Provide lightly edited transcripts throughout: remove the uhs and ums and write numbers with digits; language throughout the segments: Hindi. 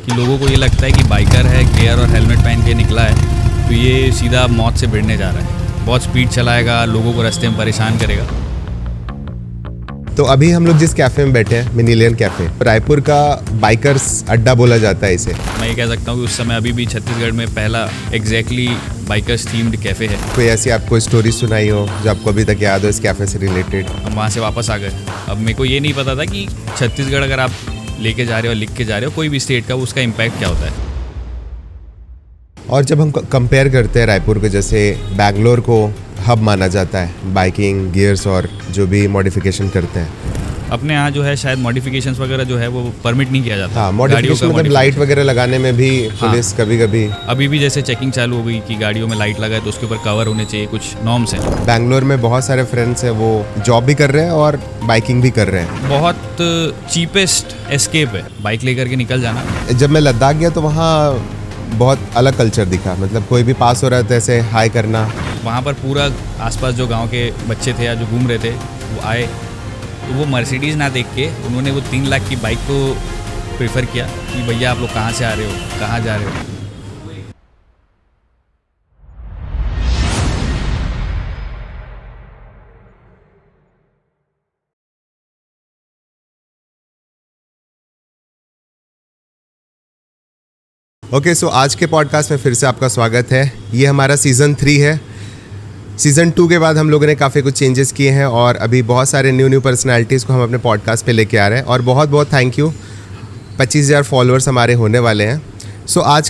कि लोगों को ये लगता है कि बाइकर है, गियर और हेलमेट पहन के निकला है तो ये सीधा मौत से भिड़ने जा रहा है, बहुत स्पीड चलाएगा, लोगों को रास्ते में परेशान करेगा। तो अभी हम लोग जिस कैफ़े में बैठे हैं, मिनीलियन कैफ़े, रायपुर का बाइकर्स अड्डा बोला जाता है इसे। मैं ये कह सकता हूँ कि उस समय अभी भी छत्तीसगढ़ में पहला एग्जैक्टली बाइकर्स थीम्ड कैफ़े है। कोई ऐसी आपको स्टोरी सुनाई हो जो आपको अभी तक याद हो इस कैफ़े से रिलेटेड? हम वहाँ से वापस आ गए। अब मेरे को ये नहीं पता था कि छत्तीसगढ़ अगर आप लेके जा रहे हो, लिख के जा रहे हो कोई भी स्टेट का, उसका इम्पैक्ट क्या होता है। और जब हम कंपेयर करते हैं रायपुर को, जैसे बैंगलोर को हब माना जाता है बाइकिंग, गियर्स और जो भी मॉडिफिकेशन करते हैं, अपने यहाँ जो है शायद मॉडिफिकेशंस वगैरह जो है वो परमिट नहीं किया जाता। हाँ, मॉडिफिकेशन मतलब लाइट वगैरह लगाने में भी पुलिस कभी कभी अभी भी जैसे चेकिंग चालू हो गई कि गाड़ियों में लाइट लगा है तो उसके ऊपर कवर होने चाहिए, कुछ नॉर्म्स हैं। बैंगलोर में बहुत सारे फ्रेंड्स हैं वो जॉब भी कर रहे हैं और बाइकिंग भी कर रहे हैं। बहुत चीपेस्ट एस्केप है बाइक लेकर के निकल जाना। जब मैं लद्दाख गया तो वहाँ बहुत अलग कल्चर दिखा, मतलब कोई भी पास हो रहा था ऐसे हाई करना। वहाँ पर पूरा आसपास जो गांव के बच्चे थे या जो घूम रहे थे वो आए तो वो मर्सिडीज़ ना देख के उन्होंने वो 3 लाख की बाइक को प्रेफर किया कि भैया आप लोग कहाँ से आ रहे हो, कहाँ जा रहे हो। ओके, सो आज के पॉडकास्ट में फिर से आपका स्वागत है। ये हमारा सीज़न 3 है। सीज़न 2 के बाद हम लोगों ने काफ़ी कुछ चेंजेस किए हैं और अभी बहुत सारे न्यू पर्सनालिटीज़ को हम अपने पॉडकास्ट पे लेके आ रहे हैं और बहुत बहुत थैंक यू। 25,000 फॉलोअर्स हमारे होने वाले हैं। सो आज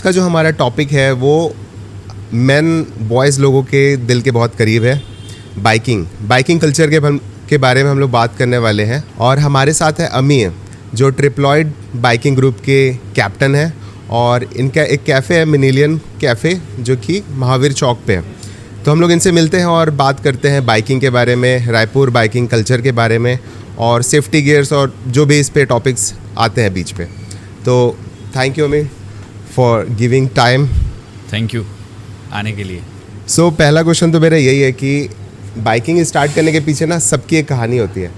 का जो हमारा टॉपिक है वो मेन बॉयज़ लोगों के दिल के बहुत करीब है। बाइकिंग कल्चर के बारे में हम लोग बात करने वाले हैं और हमारे साथ है अमी, जो ट्रिप्लॉयड बाइकिंग ग्रुप के कैप्टन है और इनका एक कैफ़े है मिनीलियन कैफ़े जो कि महावीर चौक पे है। तो हम लोग इनसे मिलते हैं और बात करते हैं बाइकिंग के बारे में, रायपुर बाइकिंग कल्चर के बारे में और सेफ्टी गियर्स और जो भी इस पे टॉपिक्स आते हैं बीच पे। तो थैंक यू अमी for giving time. Thank you आने के लिए। सो पहला क्वेश्चन तो मेरा यही है कि बाइकिंग स्टार्ट करने के पीछे ना सबकी एक कहानी होती है,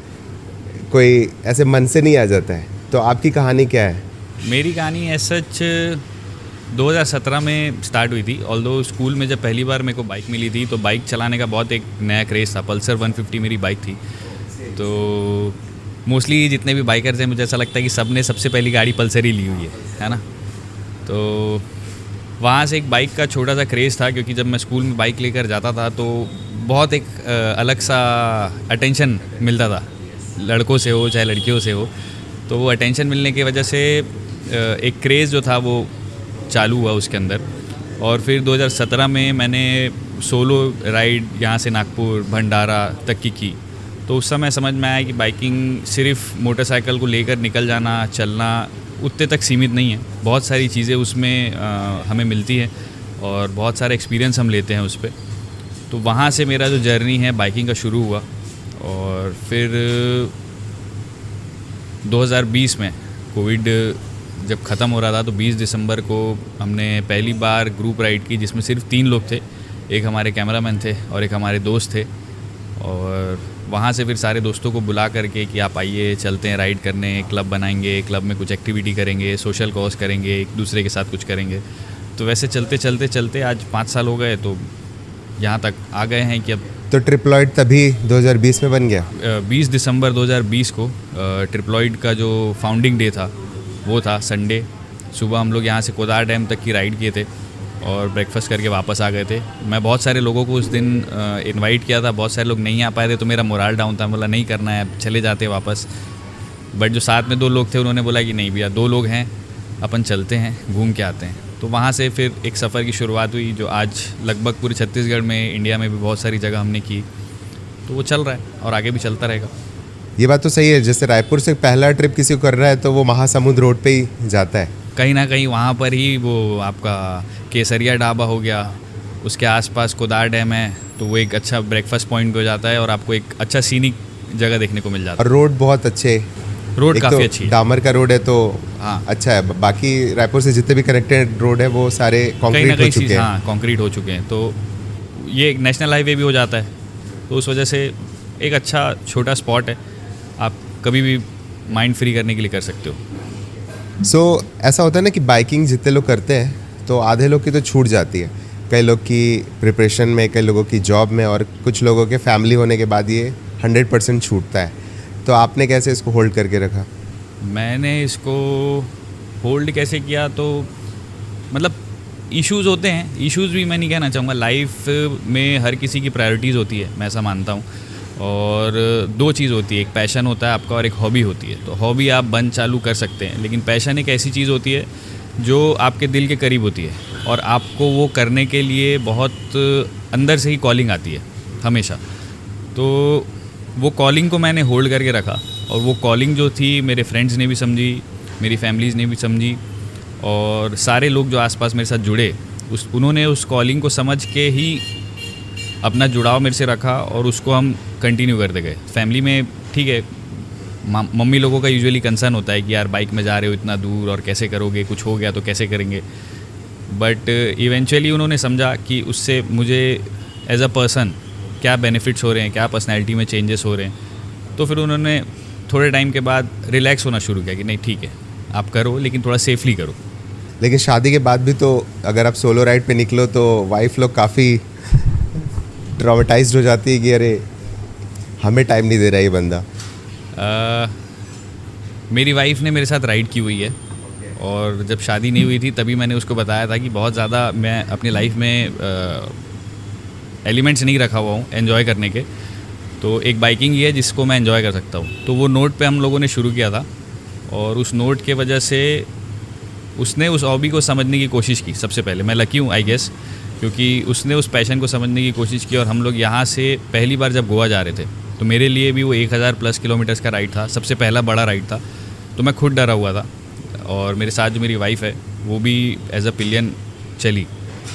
कोई ऐसे मन से नहीं आ जाता है। तो आपकी कहानी क्या है? मेरी कहानी एज सच 2017 में स्टार्ट हुई थी। ऑल्दो स्कूल में जब पहली बार मेरे को बाइक मिली थी तो बाइक चलाने का बहुत एक नया क्रेज़ था। पल्सर 150 मेरी बाइक थी। तो मोस्टली जितने भी बाइकर्स हैं मुझे ऐसा लगता है कि सब ने सबसे पहली गाड़ी पल्सर ही ली हुई है ना। तो वहाँ से एक बाइक का छोटा सा क्रेज़ था, क्योंकि जब मैं स्कूल में बाइक लेकर जाता था तो बहुत एक अलग सा अटेंशन मिलता था, लड़कों से हो चाहे लड़कियों से हो। तो वो अटेंशन मिलने की वजह से एक क्रेज़ जो था वो चालू हुआ उसके अंदर। और फिर 2017 में मैंने सोलो राइड यहाँ से नागपुर भंडारा तक की। तो उस समय समझ में आया कि बाइकिंग सिर्फ मोटरसाइकिल को लेकर निकल जाना, चलना उतने तक सीमित नहीं है। बहुत सारी चीज़ें उसमें हमें मिलती हैं और बहुत सारे एक्सपीरियंस हम लेते हैं उस पर। तो वहाँ से मेरा जो जर्नी है बाइकिंग का शुरू हुआ। और फिर 2020 में कोविड जब ख़त्म हो रहा था तो 20 दिसंबर को हमने पहली बार ग्रुप राइड की, जिसमें सिर्फ 3 लोग थे। एक हमारे कैमरामैन थे और एक हमारे दोस्त थे। और वहाँ से फिर सारे दोस्तों को बुला करके कि आप आइए चलते हैं राइड करने, क्लब बनाएंगे, क्लब में कुछ एक्टिविटी करेंगे, सोशल कॉज करेंगे, एक दूसरे के साथ कुछ करेंगे। तो वैसे चलते आज 5 साल हो गए तो यहाँ तक आ गए हैं कि अब तो ट्रिप्लॉयड तभी 2020 में बन गया। 20 दिसंबर 2020 को ट्रिप्लॉयड का जो फाउंडिंग डे था वो था संडे। सुबह हम लोग यहाँ से कोदार डैम तक की राइड किए थे और ब्रेकफास्ट करके वापस आ गए थे। मैं बहुत सारे लोगों को उस दिन इनवाइट किया था, बहुत सारे लोग नहीं आ पाए थे तो मेरा मोराल डाउन था। बोला नहीं करना है, चले जाते वापस। बट जो साथ में 2 लोग थे उन्होंने बोला कि नहीं भैया 2 लोग हैं, अपन चलते हैं, घूम के आते हैं। तो वहाँ से फिर एक सफ़र की शुरुआत हुई जो आज लगभग पूरे छत्तीसगढ़ में, इंडिया में भी बहुत सारी जगह हमने की। तो वो चल रहा है और आगे भी चलता रहेगा। ये बात तो सही है, जैसे रायपुर से पहला ट्रिप किसी को कर रहा है तो वो महासमुंद रोड पे ही जाता है। कहीं ना कहीं वहाँ पर ही वो आपका केसरिया ढाबा हो गया, उसके आसपास कोदार डैम है, तो वो एक अच्छा ब्रेकफास्ट पॉइंट हो जाता है और आपको एक अच्छा सीनिक जगह देखने को मिल जाता है। और रोड बहुत अच्छे, रोड काफ़ी अच्छी है, डामर का रोड है तो हाँ अच्छा है। बाकी रायपुर से जितने भी कनेक्टेड रोड है वो सारे कंक्रीट हो चुके हैं। हाँ कंक्रीट हो चुके हैं। तो ये एक नेशनल हाईवे भी हो जाता है, तो उस वजह से एक अच्छा छोटा स्पॉट है, आप कभी भी माइंड फ्री करने के लिए कर सकते हो। ऐसा होता है ना कि बाइकिंग जितने लोग करते हैं तो आधे लोग की तो छूट जाती है, कई लोग की प्रिपरेशन में, कई लोगों की जॉब में, और कुछ लोगों के फैमिली होने के बाद ये 100% छूटता है। तो आपने कैसे इसको होल्ड करके रखा? मैंने इसको होल्ड कैसे किया, तो मतलब इश्यूज़ होते हैं, इश्यूज़ भी मैं नहीं कहना चाहूँगा, लाइफ में हर किसी की प्रायोरिटीज़ होती है, मैं ऐसा मानता हूँ। और दो चीज़ होती है, एक पैशन होता है आपका और एक हॉबी होती है। तो हॉबी आप बंद चालू कर सकते हैं, लेकिन पैशन एक ऐसी चीज़ होती है जो आपके दिल के करीब होती है और आपको वो करने के लिए बहुत अंदर से ही कॉलिंग आती है हमेशा। तो वो कॉलिंग को मैंने होल्ड करके रखा, और वो कॉलिंग जो थी मेरे फ्रेंड्स ने भी समझी, मेरी फैमिलीज़ ने भी समझी, और सारे लोग जो आसपास मेरे साथ जुड़े उन्होंने उस कॉलिंग को समझ के ही अपना जुड़ाव मेरे से रखा, और उसको हम कंटिन्यू करते गए। फैमिली में ठीक है, मम्मी लोगों का यूजुअली कंसर्न होता है कि यार बाइक में जा रहे हो इतना दूर और कैसे करोगे, कुछ हो गया तो कैसे करेंगे। बट इवेंचुअली उन्होंने समझा कि उससे मुझे एज अ पर्सन क्या बेनिफिट्स हो रहे हैं, क्या पर्सनैलिटी में चेंजेस हो रहे हैं। तो फिर उन्होंने थोड़े टाइम के बाद रिलैक्स होना शुरू किया कि नहीं ठीक है, आप करो लेकिन थोड़ा सेफली करो। लेकिन शादी के बाद भी तो अगर आप सोलो राइड पे निकलो तो वाइफ लोग काफ़ी ट्रॉमेटाइज्ड हो जाती है कि अरे हमें टाइम नहीं दे रहा ये बंदा। मेरी वाइफ ने मेरे साथ राइड की हुई है, और जब शादी नहीं हुई थी तभी मैंने उसको बताया था कि बहुत ज़्यादा मैं अपनी लाइफ में एलिमेंट्स नहीं रखा हुआ हूँ एन्जॉय करने के, तो एक बाइकिंग ही है जिसको मैं एन्जॉय कर सकता हूँ। तो वो नोट पे हम लोगों ने शुरू किया था, और उस नोट के वजह से उसने उस हॉबी को समझने की कोशिश की। सबसे पहले मैं लकी हूँ आई गेस, क्योंकि उसने उस पैशन को समझने की कोशिश की। और हम लोग यहाँ से पहली बार जब गोवा जा रहे थे तो मेरे लिए भी वो 1000+ किलोमीटर्स का राइड था, सबसे पहला बड़ा राइड था। तो मैं खुद डरा हुआ था, और मेरे साथ जो मेरी वाइफ है वो भी एज अ पिलियन चली,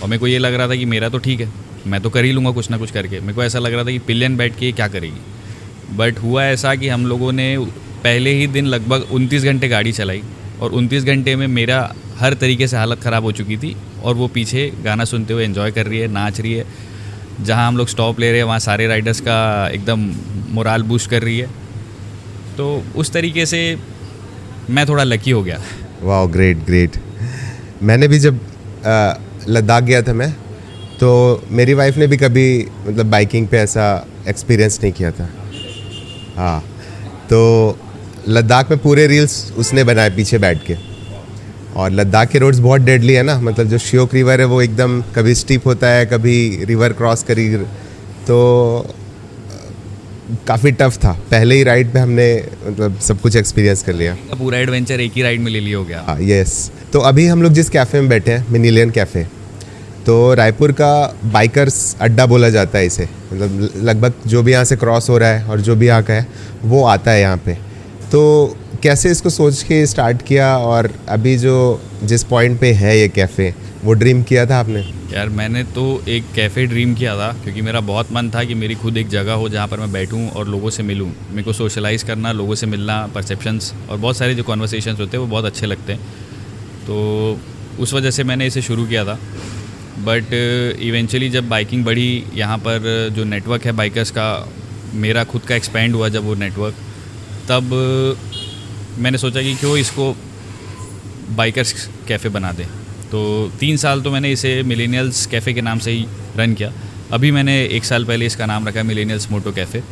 और मेरे को ये लग रहा था कि मेरा तो ठीक है, मैं तो कर ही लूँगा कुछ ना कुछ करके। मेरे को ऐसा लग रहा था कि पिलियन बैठ के क्या करेगी। बट हुआ ऐसा कि हम लोगों ने पहले ही दिन लगभग 29 घंटे गाड़ी चलाई, और 29 घंटे में मेरा हर तरीके से हालत ख़राब हो चुकी थी, और वो पीछे गाना सुनते हुए एंजॉय कर रही है, नाच रही है। जहाँ हम लोग स्टॉप ले रहे हैं वहाँ सारे राइडर्स का एकदम मोराल बूस्ट कर रही है। तो उस तरीके से मैं थोड़ा लकी हो गया। वाह, ग्रेट ग्रेट। मैंने भी जब लद्दाख गया था मैं, तो मेरी वाइफ ने भी कभी मतलब बाइकिंग पे ऐसा एक्सपीरियंस नहीं किया था। हाँ, तो लद्दाख में पूरे रील्स उसने बनाए पीछे बैठ के। और लद्दाख के रोड्स बहुत डेडली है ना, मतलब जो श्योक रिवर है वो एकदम कभी स्टीप होता है, कभी रिवर क्रॉस करी, तो काफ़ी टफ था। पहले ही राइड पे हमने मतलब सब कुछ एक्सपीरियंस कर लिया। पूरा एडवेंचर एक ही राइड में ले लिया हो गया। हाँ, यस। तो अभी हम लोग जिस कैफ़े में बैठे हैं, मिनीलियन कैफ़े, तो रायपुर का बाइकर्स अड्डा बोला जाता है इसे। मतलब लगभग जो भी यहाँ से क्रॉस हो रहा है और जो भी यहाँ का है वो आता है यहाँ पे। तो कैसे इसको सोच के स्टार्ट किया, और अभी जो जिस पॉइंट पे है ये कैफ़े, वो ड्रीम किया था आपने? यार मैंने तो एक कैफ़े ड्रीम किया था, क्योंकि मेरा बहुत मन था कि मेरी खुद एक जगह हो जहाँ पर मैं बैठूँ और लोगों से मिलूँ। मेरे को सोशलाइज़ करना, लोगों से मिलना, परसेप्शंस और बहुत सारे जो कॉन्वर्सेशंस होते हैं वो बहुत अच्छे लगते हैं। तो उस वजह से मैंने इसे शुरू किया था। बट इवेंचुअली जब बाइकिंग बढ़ी, यहाँ पर जो नेटवर्क है बाइकर्स का, मेरा खुद का एक्सपेंड हुआ जब वो नेटवर्क, तब मैंने सोचा कि क्यों इसको बाइकर्स कैफ़े बना दें। तो 3 साल तो मैंने इसे मिलेनियल्स कैफ़े के नाम से ही रन किया। अभी मैंने 1 साल पहले इसका नाम रखा है मिलेनियल्स मोटो कैफ़े।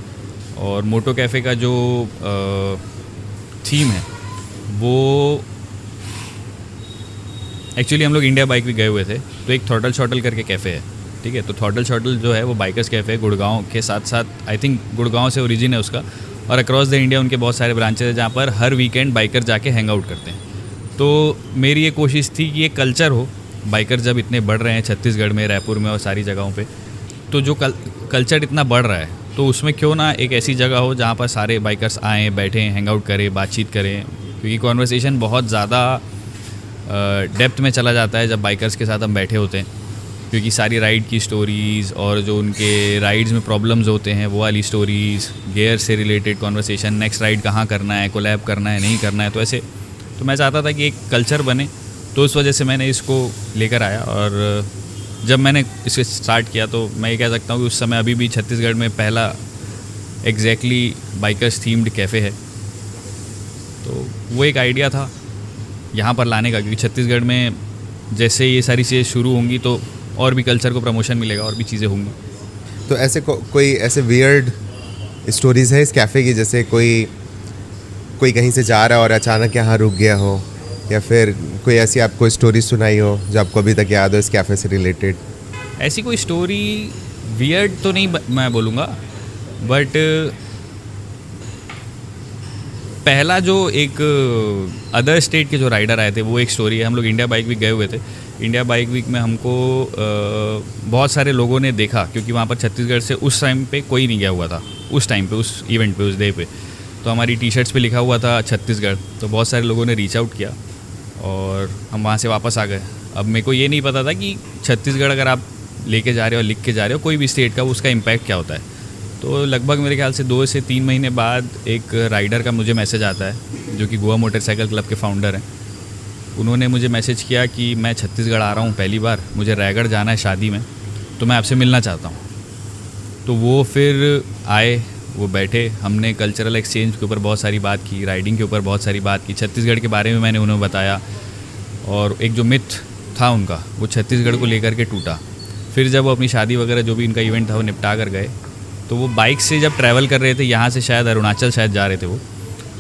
और मोटो कैफ़े का जो थीम है वो एक्चुअली हम लोग इंडिया बाइक भी गए हुए थे, तो एक थ्रॉटल शॉटल करके कैफ़े है, ठीक है। तो थ्रॉटल शॉटल जो है वो बाइकर्स कैफ़े है गुड़गांव के साथ साथ, आई थिंक गुड़गांव से ओरिजिन है उसका, और अक्रॉस द इंडिया उनके बहुत सारे ब्रांचेस हैं जहाँ पर हर वीकेंड बाइकर जाके हैंग आउट करते हैं। तो मेरी ये कोशिश थी कि ये कल्चर हो, बाइकर जब इतने बढ़ रहे हैं छत्तीसगढ़ में, रायपुर में और सारी जगहों पे, तो जो कल्चर इतना बढ़ रहा है तो उसमें क्यों ना एक ऐसी जगह हो जहाँ पर सारे बाइकर्स आएँ, बैठें, हैंग आउट करें, बातचीत करें। क्योंकि कॉन्वर्सेशन बहुत ज़्यादा डेप्थ में चला जाता है जब बाइकर्स के साथ हम बैठे होते हैं, क्योंकि सारी राइड की स्टोरीज़ और जो उनके राइड्स में प्रॉब्लम्स होते हैं वो वाली स्टोरीज़, गियर से रिलेटेड कॉन्वर्सेशन, नेक्स्ट राइड कहाँ करना है, कोलैब करना है, नहीं करना है, तो ऐसे। तो मैं चाहता था कि एक कल्चर बने, तो उस वजह से मैंने इसको लेकर आया। और जब मैंने इसे स्टार्ट किया तो मैं ये कह सकता हूँ कि उस समय अभी भी छत्तीसगढ़ में पहला एग्जैक्टली बाइकर्स थीम्ड कैफ़े है। तो वो एक आइडिया था, यहाँ पर लाने का, क्योंकि छत्तीसगढ़ में जैसे ये सारी चीज़ें शुरू होंगी तो और भी कल्चर को प्रमोशन मिलेगा, और भी चीज़ें होंगी। तो ऐसे कोई ऐसे वियर्ड स्टोरीज है इस कैफ़े की, जैसे कोई कहीं से जा रहा है और अचानक यहाँ रुक गया हो, या फिर कोई ऐसी आपको स्टोरी सुनाई हो जो आपको अभी तक याद हो इस कैफ़े से रिलेटेड? ऐसी कोई स्टोरी वियर्ड तो नहीं मैं बोलूँगा, बट पहला जो एक अदर स्टेट के जो राइडर आए थे वो एक स्टोरी है। हम लोग इंडिया बाइक वीक गए हुए थे। इंडिया बाइक वीक में हमको बहुत सारे लोगों ने देखा, क्योंकि वहाँ पर छत्तीसगढ़ से उस टाइम पे कोई नहीं गया हुआ था, उस टाइम पे, उस इवेंट पे, उस डे पे। तो हमारी टी शर्ट्स पे लिखा हुआ था छत्तीसगढ़, तो बहुत सारे लोगों ने रीच आउट किया और हम वहाँ से वापस आ गए। अब मेरे को ये नहीं पता था कि छत्तीसगढ़ अगर आप लेके जा रहे हो, लिख के जा रहे हो कोई भी स्टेट का, उसका इम्पैक्ट क्या होता है। तो लगभग मेरे ख्याल से 2 से 3 महीने बाद एक राइडर का मुझे मैसेज आता है, जो कि गोवा मोटरसाइकिल क्लब के फाउंडर हैं। उन्होंने मुझे मैसेज किया कि मैं छत्तीसगढ़ आ रहा हूँ पहली बार, मुझे रायगढ़ जाना है शादी में, तो मैं आपसे मिलना चाहता हूँ। तो वो फिर आए, वो बैठे, हमने कल्चरल एक्सचेंज के ऊपर बहुत सारी बात की, राइडिंग के ऊपर बहुत सारी बात की, छत्तीसगढ़ के बारे में मैंने उन्हें बताया। और एक जो मिथ था उनका, वो छत्तीसगढ़ को लेकर के टूटा। फिर जब वो अपनी शादी वगैरह जो भी उनका इवेंट था वो निपटा कर गए, तो वो बाइक से जब ट्रैवल कर रहे थे, यहाँ से शायद अरुणाचल शायद जा रहे थे वो,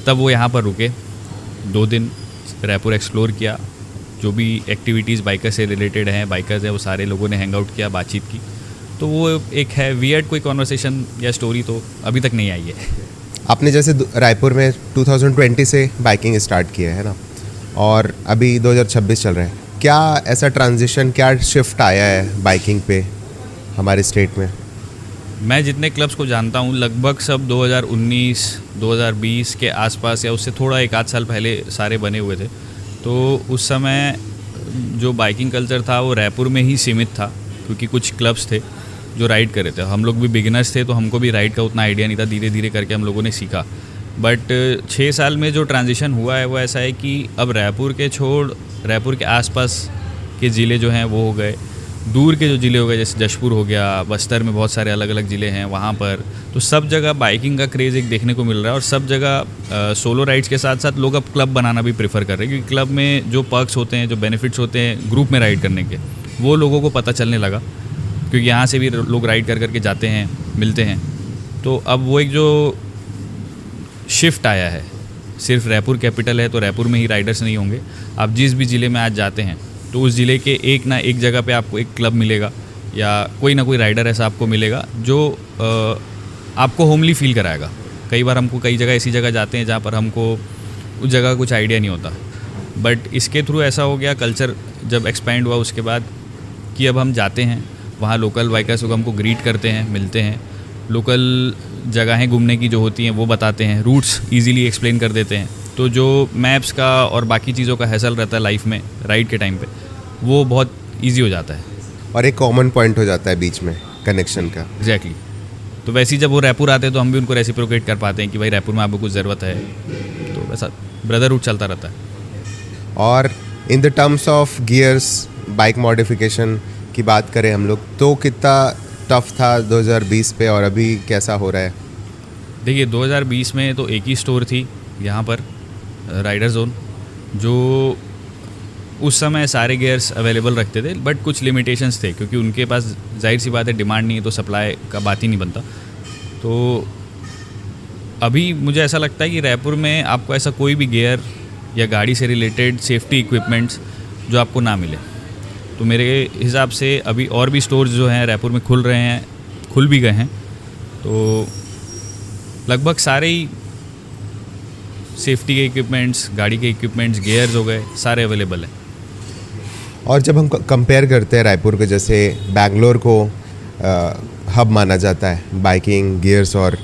तब वो यहाँ पर रुके 2 दिन, रायपुर एक्सप्लोर किया। जो भी एक्टिविटीज़ बाइकर से रिलेटेड हैं, बाइकर्स हैं, वो सारे लोगों ने हैंग आउट किया, बातचीत की। तो वो एक है वियर्ड कोई कॉन्वर्सेशन या स्टोरी तो अभी तक नहीं आई है। आपने जैसे रायपुर में 2020 से बाइकिंग स्टार्ट किया है ना, और अभी 2026 चल रहा है, क्या ऐसा ट्रांजिशन, क्या शिफ्ट आया है बाइकिंग पे हमारे स्टेट में? मैं जितने क्लब्स को जानता हूँ लगभग सब 2019, 2020 के आसपास या उससे थोड़ा 1 आध साल पहले सारे बने हुए थे। तो उस समय जो बाइकिंग कल्चर था वो रायपुर में ही सीमित था, क्योंकि कुछ क्लब्स थे जो राइड कर रहे थे। हम लोग भी बिगिनर्स थे, तो हमको भी राइड का उतना आइडिया नहीं था, धीरे धीरे करके हम लोगों ने सीखा। बट 6 साल में जो ट्रांजिशन हुआ है वो ऐसा है कि अब रायपुर के छोड़ रायपुर के आसपास के ज़िले जो हैं वो हो गए, दूर के जो ज़िले हो गए, जैसे जशपुर हो गया, बस्तर में बहुत सारे अलग अलग ज़िले हैं वहाँ पर। तो सब जगह बाइकिंग का क्रेज़ एक देखने को मिल रहा है, और सब जगह सोलो राइड्स के साथ साथ लोग अब क्लब बनाना भी प्रेफर कर रहे हैं, क्योंकि क्लब में जो पर्क्स होते हैं, जो बेनिफिट्स होते हैं ग्रुप में राइड करने के, वो लोगों को पता चलने लगा, क्योंकि यहाँ से भी लोग राइड कर करके जाते हैं, मिलते हैं। तो अब वो एक जो शिफ्ट आया है, सिर्फ रायपुर कैपिटल है तो रायपुर में ही राइडर्स नहीं होंगे। आप जिस भी ज़िले में आज जाते हैं तो उस ज़िले के एक ना एक जगह पे आपको एक क्लब मिलेगा, या कोई ना कोई राइडर ऐसा आपको मिलेगा जो आपको होमली फील कराएगा। कई बार हमको कई जगह ऐसी जगह जाते हैं जहाँ पर हमको उस जगह का कुछ आइडिया नहीं होता, बट इसके थ्रू ऐसा हो गया, कल्चर जब एक्सपैंड हुआ उसके बाद, कि अब हम जाते हैं वहाँ लोकल बाइकर्स लोग हमको ग्रीट करते हैं, मिलते हैं, लोकल जगहें घूमने की जो होती हैं वो बताते हैं, रूट्स इजीली एक्सप्लेन कर देते हैं। तो जो मैप्स का और बाकी चीज़ों का हैसल रहता है लाइफ में राइड के टाइम पे, वो बहुत इजी हो जाता है, और एक कॉमन पॉइंट हो जाता है बीच में कनेक्शन का। एग्जैक्टली। तो वैसे ही जब वो रायपुर आते हैं तो हम भी उनको रेसिप्रोकेट कर पाते हैं कि भाई रायपुर में आपको कुछ ज़रूरत है, तो वैसा ब्रदरहुड चलता रहता है। और in the terms of gears, bike modification की बात करें हम लोग, तो कितना टफ था 2020 पे, और अभी कैसा हो रहा है? देखिए 2020 में तो एक ही स्टोर थी यहाँ पर, राइडर जोन, जो उस समय सारे गियर्स अवेलेबल रखते थे, बट कुछ लिमिटेशंस थे, क्योंकि उनके पास जाहिर सी बात है डिमांड नहीं है, तो सप्लाई का बात ही नहीं बनता। तो अभी मुझे ऐसा लगता है कि रायपुर में आपको ऐसा कोई भी गियर या गाड़ी से रिलेटेड सेफ्टी इक्विपमेंट्स जो आपको ना मिले। तो मेरे हिसाब से अभी और भी स्टोर्स जो हैं रायपुर में खुल रहे हैं, खुल भी गए हैं, तो लगभग सारे ही सेफ्टी के इक्विपमेंट्स, गाड़ी के इक्विपमेंट्स, गियर्स हो गए, सारे अवेलेबल हैं। और जब हम कंपेयर करते हैं रायपुर के, जैसे बेंगलोर को हब माना जाता है बाइकिंग, गियर्स और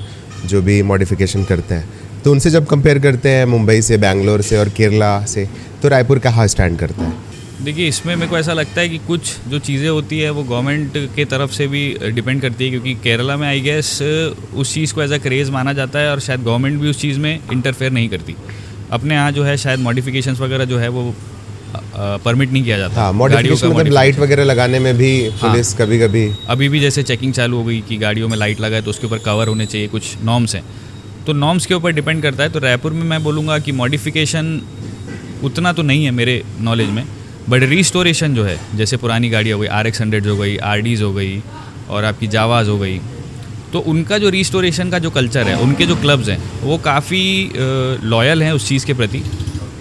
जो भी मॉडिफिकेशन करते हैं, तो उनसे जब कंपेयर करते हैं मुंबई से, बेंगलोर से और केरला से, तो रायपुर कहाँ स्टैंड करता है? देखिए इसमें मेरे को ऐसा लगता है कि कुछ जो चीज़ें होती है वो गवर्नमेंट के तरफ से भी डिपेंड करती है, क्योंकि केरला में आई गेस उस चीज़ को एज अ क्रेज़ माना जाता है, और शायद गवर्नमेंट भी उस चीज़ में इंटरफेयर नहीं करती। अपने यहाँ जो है शायद मॉडिफिकेशंस वगैरह जो है वो परमिट नहीं किया जाता। हाँ, मॉडिफिकेशन मतलब लाइट वगैरह लगाने में भी पुलिस कभी कभी, अभी भी जैसे चेकिंग चालू हो गई कि गाड़ियों में लाइट लगाए तो उसके ऊपर कवर होने चाहिए, कुछ नॉर्म्स हैं, तो नॉर्म्स के ऊपर डिपेंड करता है। तो रायपुर में मैं बोलूँगा कि मॉडिफिकेशन उतना तो नहीं है मेरे नॉलेज में, बट रिस्टोरेशन जो है, जैसे पुरानी गाड़ी हो गई, RX 100 हो गई, RDs हो गई और आपकी जावाज हो गई, तो उनका जो रिस्टोरेशन का जो कल्चर है, उनके जो क्लब्स हैं वो काफ़ी लॉयल हैं उस चीज़ के प्रति।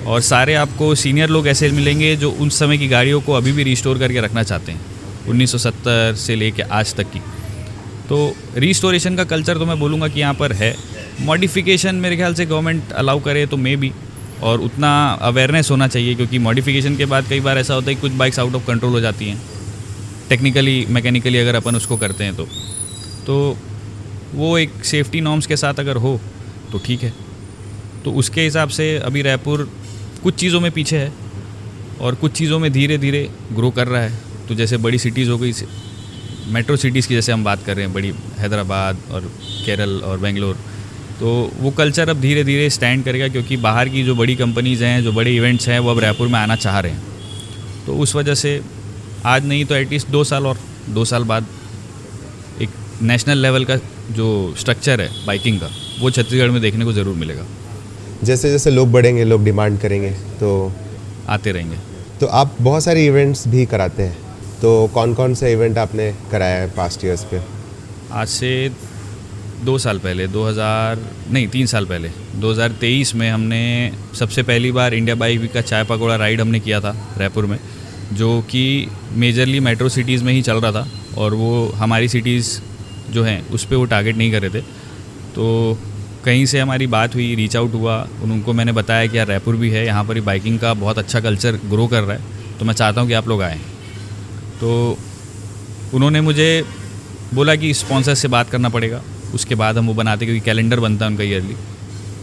और सारे आपको सीनियर लोग ऐसे मिलेंगे जो उस समय की गाड़ियों को अभी भी रिस्टोर करके रखना चाहते हैं, 1970 से लेके आज तक की। तो रिस्टोरेशन का कल्चर तो मैं बोलूँगा कि यहाँ पर है। मॉडिफिकेशन मेरे ख्याल से गवर्नमेंट अलाउ करे तो मे बी, और उतना अवेयरनेस होना चाहिए, क्योंकि मॉडिफिकेशन के बाद कई बार ऐसा होता है कि कुछ बाइक्स आउट ऑफ कंट्रोल हो जाती हैं टेक्निकली, मैकेनिकली अगर अपन उसको करते हैं तो वो एक सेफ्टी नॉर्म्स के साथ अगर हो तो ठीक है। तो उसके हिसाब से अभी रायपुर कुछ चीज़ों में पीछे है और कुछ चीज़ों में धीरे धीरे ग्रो कर रहा है। तो जैसे बड़ी सिटीज़ हो गई, मेट्रो सिटीज़ की जैसे हम बात कर रहे हैं, बड़ी हैदराबाद और केरल और बेंगलोर, तो वो कल्चर अब धीरे धीरे स्टैंड करेगा, क्योंकि बाहर की जो बड़ी कंपनीज़ हैं, जो बड़े इवेंट्स हैं, वो अब रायपुर में आना चाह रहे हैं। तो उस वजह से आज नहीं तो एटलीस्ट 2 साल और 2 साल बाद एक नेशनल लेवल का जो स्ट्रक्चर है बाइकिंग का, वो छत्तीसगढ़ में देखने को ज़रूर मिलेगा। जैसे जैसे लोग बढ़ेंगे, लोग डिमांड करेंगे तो आते रहेंगे। तो आप बहुत सारे इवेंट्स भी कराते हैं, तो कौन कौन से इवेंट आपने कराया है पास्ट ईयर्स पे? आज से 2 साल पहले, 3 साल पहले 2023 में हमने सबसे पहली बार इंडिया बाइक वीक का चाय पकौड़ा राइड हमने किया था रायपुर में, जो कि मेजरली मेट्रो सिटीज़ में ही चल रहा था, और वो हमारी सिटीज़ जो हैं उस पर वो टारगेट नहीं कर रहे थे। तो कहीं से हमारी बात हुई, रीच आउट हुआ, उनको मैंने बताया कि यार रायपुर भी है, यहाँ पर ही बाइकिंग का बहुत अच्छा कल्चर ग्रो कर रहा है, तो मैं चाहता हूँ कि आप लोग आएँ। तो उन्होंने मुझे बोला कि स्पॉन्सर से बात करना पड़ेगा, उसके बाद हम वो बनाते, क्योंकि कैलेंडर बनता है उनका ईयरली।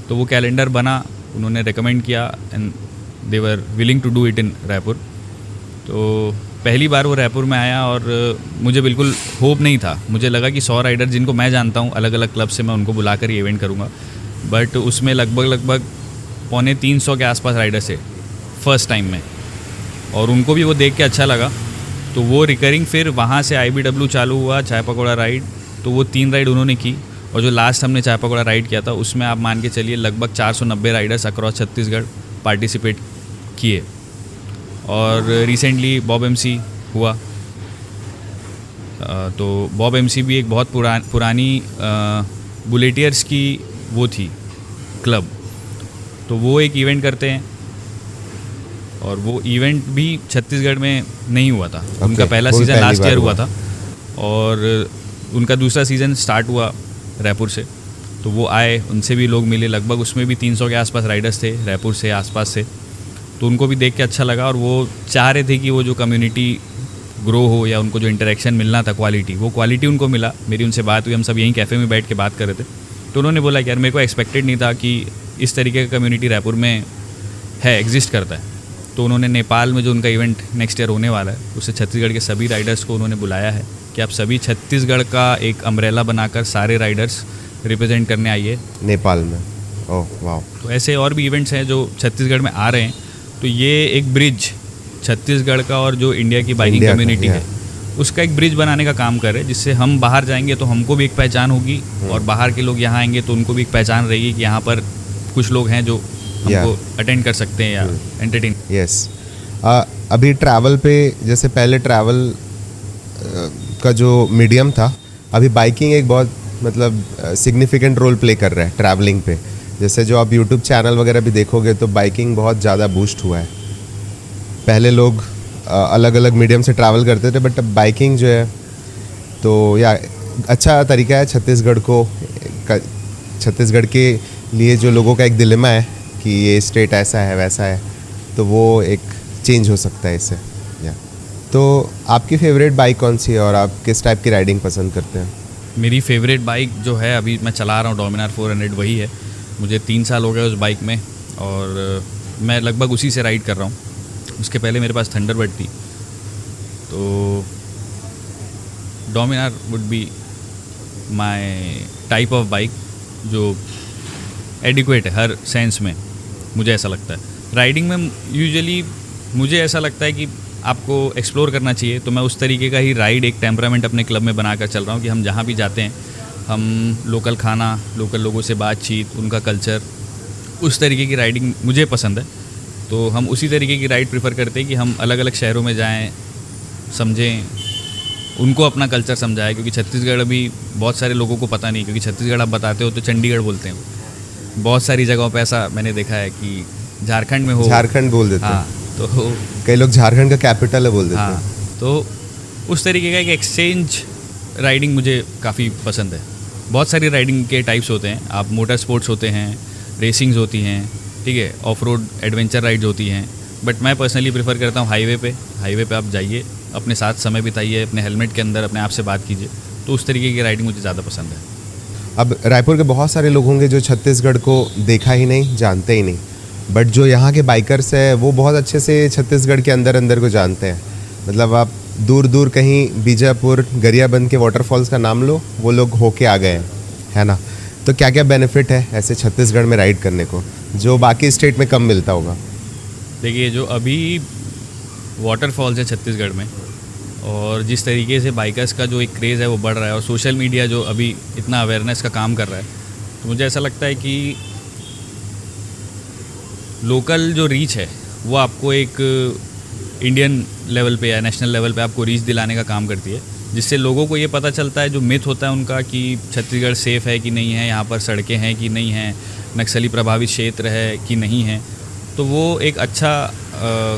तो वो कैलेंडर बना, उन्होंने रेकमेंड किया and they were willing to do it in Raipur. तो पहली बार वो रायपुर में आया और मुझे बिल्कुल होप नहीं था। मुझे लगा कि 100 राइडर जिनको मैं जानता हूँ अलग अलग क्लब से, मैं उनको बुलाकर ये इवेंट करूँगा, बट उसमें लगभग 250-300 के आसपास राइडर्स थे फर्स्ट टाइम में, और उनको भी वो देख के अच्छा लगा। तो वो रिकरिंग फिर वहाँ से IBW चालू हुआ, चाय पकौड़ा राइड, तो वो 3 राइड उन्होंने की, और जो लास्ट हमने चाय पकौड़ा राइड किया था उसमें आप मान के चलिए लगभग 490 राइडर्स अक्रॉस छत्तीसगढ़ पार्टिसिपेट किए। और रिसेंटली बॉब MC हुआ, तो बॉब MC भी एक बहुत पुरानी बुलेटियर्स की वो थी क्लब, तो वो एक इवेंट करते हैं, और वो इवेंट भी छत्तीसगढ़ में नहीं हुआ था। उनका पहला सीज़न लास्ट ईयर हुआ था, और उनका दूसरा सीज़न स्टार्ट हुआ रायपुर से। तो वो आए, उनसे भी लोग मिले, लगभग उसमें भी 300 के आसपास राइडर्स थे रायपुर से, आसपास से। तो उनको भी देख के अच्छा लगा, और वो चाह रहे थे कि वो जो कम्युनिटी ग्रो हो, या उनको जो इंटरेक्शन मिलना था, क्वालिटी, वो क्वालिटी उनको मिला। मेरी उनसे बात हुई, हम सब यहीं कैफ़े में बैठ के बात कर रहे थे, तो उन्होंने बोला कि यार मेरे को एक्सपेक्टेड नहीं था कि इस तरीके का कम्युनिटी रायपुर में है, एग्जिस्ट करता है। तो उन्होंने नेपाल में जो उनका इवेंट नेक्स्ट ईयर होने वाला है, उससे छत्तीसगढ़ के सभी राइडर्स को उन्होंने बुलाया है कि आप सभी छत्तीसगढ़ का एक अम्ब्रेला बनाकर सारे राइडर्स रिप्रेजेंट करने आइए नेपाल में। ओह वाह। तो ऐसे और भी इवेंट्स हैं जो छत्तीसगढ़ में आ रहे हैं। तो ये एक ब्रिज छत्तीसगढ़ का और जो इंडिया की बाइकिंग कम्युनिटी है, उसका एक ब्रिज बनाने का काम कर रहे हैं, जिससे हम बाहर जाएंगे तो हमको भी एक पहचान होगी, और बाहर के लोग यहाँ आएंगे तो उनको भी एक पहचान रहेगी कि यहाँ पर कुछ लोग हैं जो हमको अटेंड कर सकते हैं या एंटरटेन। यस। अभी ट्रैवल पे, जैसे पहले ट्रैवल का जो मीडियम था, अभी बाइकिंग एक बहुत मतलब सिग्निफिकेंट रोल प्ले कर रहा है ट्रैवलिंग पे। जैसे जो आप यूट्यूब चैनल वगैरह भी देखोगे तो बाइकिंग बहुत ज़्यादा बूस्ट हुआ है। पहले लोग अलग अलग मीडियम से ट्रैवल करते थे, बट अब बाइकिंग जो है तो या अच्छा तरीका है छत्तीसगढ़ के लिए, जो लोगों का एक दिलेमा है कि ये स्टेट ऐसा है वैसा है, तो वो एक चेंज हो सकता है इससे। या तो आपकी फेवरेट बाइक कौन सी है और आप किस टाइप की राइडिंग पसंद करते हैं? मेरी फेवरेट बाइक जो है अभी मैं चला रहा हूँ डोमिनार 400 वही है। मुझे 3 साल हो गए उस बाइक में, और मैं लगभग उसी से राइड कर रहा हूँ। उसके पहले मेरे पास थंडरबर्ड थी, तो Dominar would be my type of bike जो एडिक्वेट है हर सेंस में, मुझे ऐसा लगता है। राइडिंग में यूजुअली मुझे ऐसा लगता है कि आपको एक्सप्लोर करना चाहिए, तो मैं उस तरीके का ही राइड एक टेम्परामेंट अपने क्लब में बनाकर चल रहा हूँ कि हम जहाँ भी जाते हैं हम लोकल खाना, लोकल लोगों से बातचीत, उनका कल्चर, उस तरीके की राइडिंग मुझे पसंद है। तो हम उसी तरीके की राइड प्रेफर करते हैं कि हम अलग अलग शहरों में जाएं, समझें, उनको अपना कल्चर समझाएं, क्योंकि छत्तीसगढ़ अभी बहुत सारे लोगों को पता नहीं, क्योंकि छत्तीसगढ़ आप बताते हो तो चंडीगढ़ बोलते हैं। बहुत सारी जगहों पे ऐसा मैंने देखा है कि झारखंड में हो, झारखंड बोल देते हैं। हाँ, तो कई लोग झारखंड का कैपिटल है बोल देते हाँ, हैं। तो उस तरीके का एक एक्सचेंज राइडिंग मुझे काफ़ी पसंद है। बहुत सारी राइडिंग के टाइप्स होते हैं, आप मोटर स्पोर्ट्स होते हैं, रेसिंग्स होती हैं, ठीक है, ऑफ रोड एडवेंचर राइड्स होती हैं, बट मैं पर्सनली प्रेफर करता हूँ हाईवे पे आप जाइए, अपने साथ समय बिताइए, अपने हेलमेट के अंदर अपने आप से बात कीजिए। तो उस तरीके की राइडिंग मुझे ज़्यादा पसंद है। अब रायपुर के बहुत सारे लोग होंगे जो छत्तीसगढ़ को देखा ही नहीं, जानते ही नहीं, बट जो यहाँ के बाइकर्स है वो बहुत अच्छे से छत्तीसगढ़ के अंदर अंदर को जानते हैं। मतलब आप दूर दूर कहीं बीजापुर, गरियाबंद के वाटरफॉल्स का नाम लो, वो लोग होके आ गए हैं, है ना। तो क्या क्या बेनिफिट है ऐसे छत्तीसगढ़ में राइड करने को जो बाकी स्टेट में कम मिलता होगा? देखिए, जो अभी वाटरफॉल्स है छत्तीसगढ़ में, और जिस तरीके से बाइकर्स का जो एक क्रेज़ है वो बढ़ रहा है, और सोशल मीडिया जो अभी इतना अवेयरनेस का काम कर रहा है, तो मुझे ऐसा लगता है कि लोकल जो रीच है वो आपको एक इंडियन लेवल पे या नेशनल लेवल पे आपको रीच दिलाने का काम करती है, जिससे लोगों को ये पता चलता है, जो मिथ होता है उनका कि छत्तीसगढ़ सेफ़ है कि नहीं है, यहाँ पर सड़कें हैं कि नहीं हैं, नक्सली प्रभावित क्षेत्र है कि नहीं है, तो वो एक अच्छा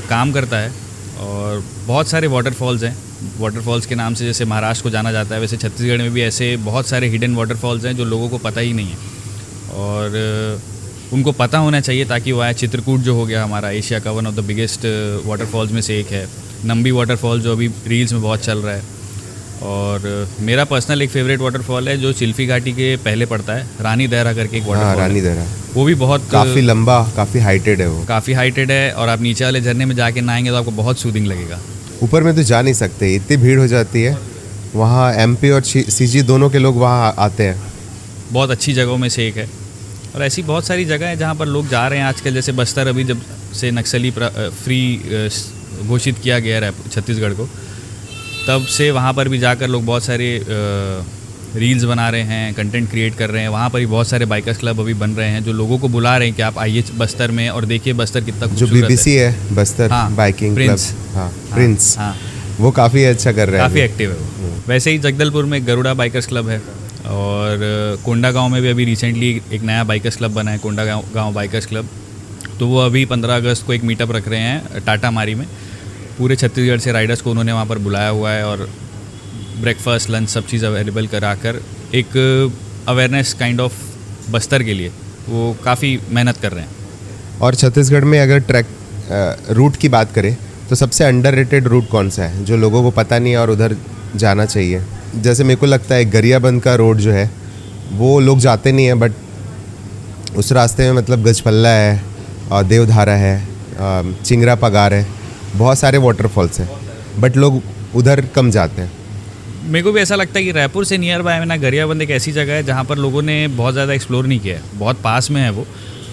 काम करता है। और बहुत सारे वाटरफॉल्स हैं, वाटरफॉल्स के नाम से जैसे महाराष्ट्र को जाना जाता है, वैसे छत्तीसगढ़ में भी ऐसे बहुत सारे हिडन वाटरफॉल्स हैं जो लोगों को पता ही नहीं है, और उनको पता होना चाहिए, ताकि वो आए। चित्रकूट जो हो गया हमारा एशिया का one of the biggest waterfalls में से एक है। नंबी वाटरफॉल जो अभी रील्स में बहुत चल रहा है, और मेरा पर्सनल एक फेवरेट वाटरफॉल है जो चिल्फी घाटी के पहले पड़ता है, रानी दहरा करके एक वाटरफॉल। रानी दहरा, वो भी बहुत काफ़ी लंबा, काफ़ी हाइटेड है वो। काफ़ी हाइटेड है, और आप नीचे वाले झरने में जाके नहाएंगे तो आपको बहुत सूदिंग लगेगा। ऊपर में तो जा नहीं सकते, इतनी भीड़ हो जाती है वहाँ। एमपी और सीजी दोनों के लोग वहाँ आते हैं। बहुत अच्छी जगहों में से एक है, और ऐसी बहुत सारी जगह है जहाँ पर लोग जा रहे हैं आजकल। जैसे बस्तर अभी जब से नक्सली फ्री घोषित किया गया है छत्तीसगढ़ को, तब से वहाँ पर भी जाकर लोग बहुत सारे रील्स बना रहे हैं, कंटेंट क्रिएट कर रहे हैं। वहाँ पर भी बहुत सारे बाइकर्स क्लब अभी बन रहे हैं जो लोगों को बुला रहे हैं कि आप आइए बस्तर में और देखिए बस्तर कितना जो खूबसूरत बीबीसी है बस्तर बाइकिंग क्लब, प्रिंस, वो काफ़ी अच्छा कर रहा है, काफ़ी एक्टिव है वो। वैसे ही जगदलपुर में गरुड़ा बाइकर्स क्लब है, और कोंडागांव में भी अभी रिसेंटली एक नया बाइकर्स क्लब बना है, कोंडागांव बाइकर्स क्लब। तो वो अभी 15 अगस्त को एक मीटअप रख रहे हैं टाटा मारी में। पूरे छत्तीसगढ़ से राइडर्स को उन्होंने वहाँ पर बुलाया हुआ है, और ब्रेकफास्ट, लंच, सब चीज़ अवेलेबल कराकर एक अवेयरनेस काइंड ऑफ बस्तर के लिए वो काफ़ी मेहनत कर रहे हैं। और छत्तीसगढ़ में अगर ट्रैक रूट की बात करें तो सबसे अंडररेटेड रूट कौन सा है जो लोगों को पता नहीं है और उधर जाना चाहिए? जैसे मेरे को लगता है गरियाबंद का रोड जो है वो लोग जाते नहीं हैं, बट उस रास्ते में मतलब गजपल्ला है, और देवधारा है, चिंगरा पगार है, बहुत सारे वाटरफॉल्स हैं, बट लोग उधर कम जाते हैं। मेरे को भी ऐसा लगता है कि रायपुर से नियर बाय में ना गरियाबंद एक ऐसी जगह है जहाँ पर लोगों ने बहुत ज़्यादा एक्सप्लोर नहीं किया है। बहुत पास में है वो,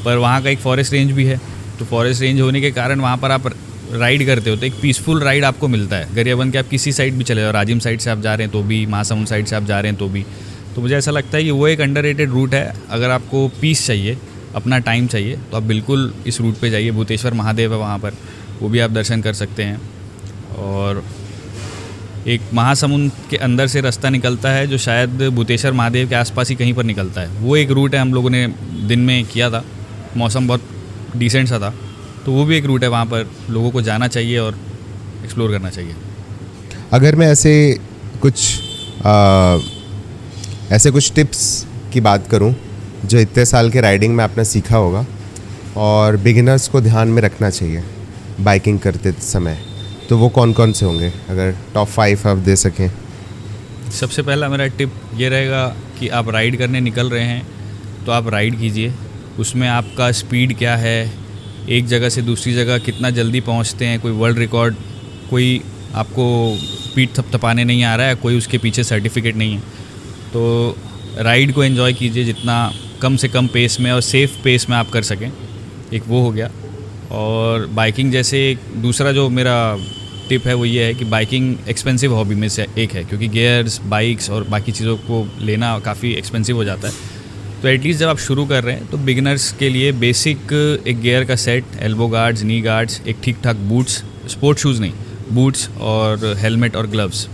पर वहाँ का एक फॉरेस्ट रेंज भी है, तो फॉरेस्ट रेंज होने के कारण वहाँ पर आप राइड करते हो तो एक पीसफुल राइड आपको मिलता है। गरियाबंद के आप किसी साइड भी चले जाओ, राजिम साइड से आप जा रहे हैं तो भी, महासमुंद साइड से आप जा रहे हैं तो भी। तो मुझे ऐसा लगता है कि वो एक अंडररेटेड रूट है। अगर आपको पीस चाहिए, अपना टाइम चाहिए, तो आप बिल्कुल इस रूट पे जाइए। भूतेश्वर महादेव है वहाँ पर, वो भी आप दर्शन कर सकते हैं। और एक महासमुंद के अंदर से रास्ता निकलता है जो शायद भूतेश्वर महादेव के आसपास ही कहीं पर निकलता है। वो एक रूट है, हम लोगों ने दिन में किया था, मौसम बहुत डिसेंट सा था, तो वो भी एक रूट है। वहाँ पर लोगों को जाना चाहिए और एक्सप्लोर करना चाहिए। अगर मैं ऐसे कुछ टिप्स की बात करूं जो इतने साल के राइडिंग में आपने सीखा होगा और बिगिनर्स को ध्यान में रखना चाहिए बाइकिंग करते समय, तो वो कौन कौन से होंगे? अगर टॉप 5 आप दे सकें। सबसे पहला मेरा टिप ये रहेगा कि आप राइड करने निकल रहे हैं तो आप राइड कीजिए। उसमें आपका स्पीड क्या है, एक जगह से दूसरी जगह कितना जल्दी पहुंचते हैं, कोई वर्ल्ड रिकॉर्ड, कोई आपको पीठ थपथपाने नहीं आ रहा है, कोई उसके पीछे सर्टिफिकेट नहीं है। तो राइड को एंजॉय कीजिए जितना कम से कम पेस में और सेफ़ पेस में आप कर सकें, एक वो हो गया। और बाइकिंग जैसे दूसरा जो मेरा टिप है वो ये है कि बाइकिंग एक्सपेंसिव हॉबी में से एक है, क्योंकि गियर्स, बाइक्स और बाकी चीज़ों को लेना काफ़ी एक्सपेंसिव हो जाता है। तो एटलीस्ट जब आप शुरू कर रहे हैं तो बिगिनर्स के लिए बेसिक एक गियर का सेट, एल्बो गार्ड्स, नी गार्ड्स, एक ठीक ठाक बूट्स, स्पोर्ट शूज़ नहीं, बूट्स और हेलमेट और ग्लव्स,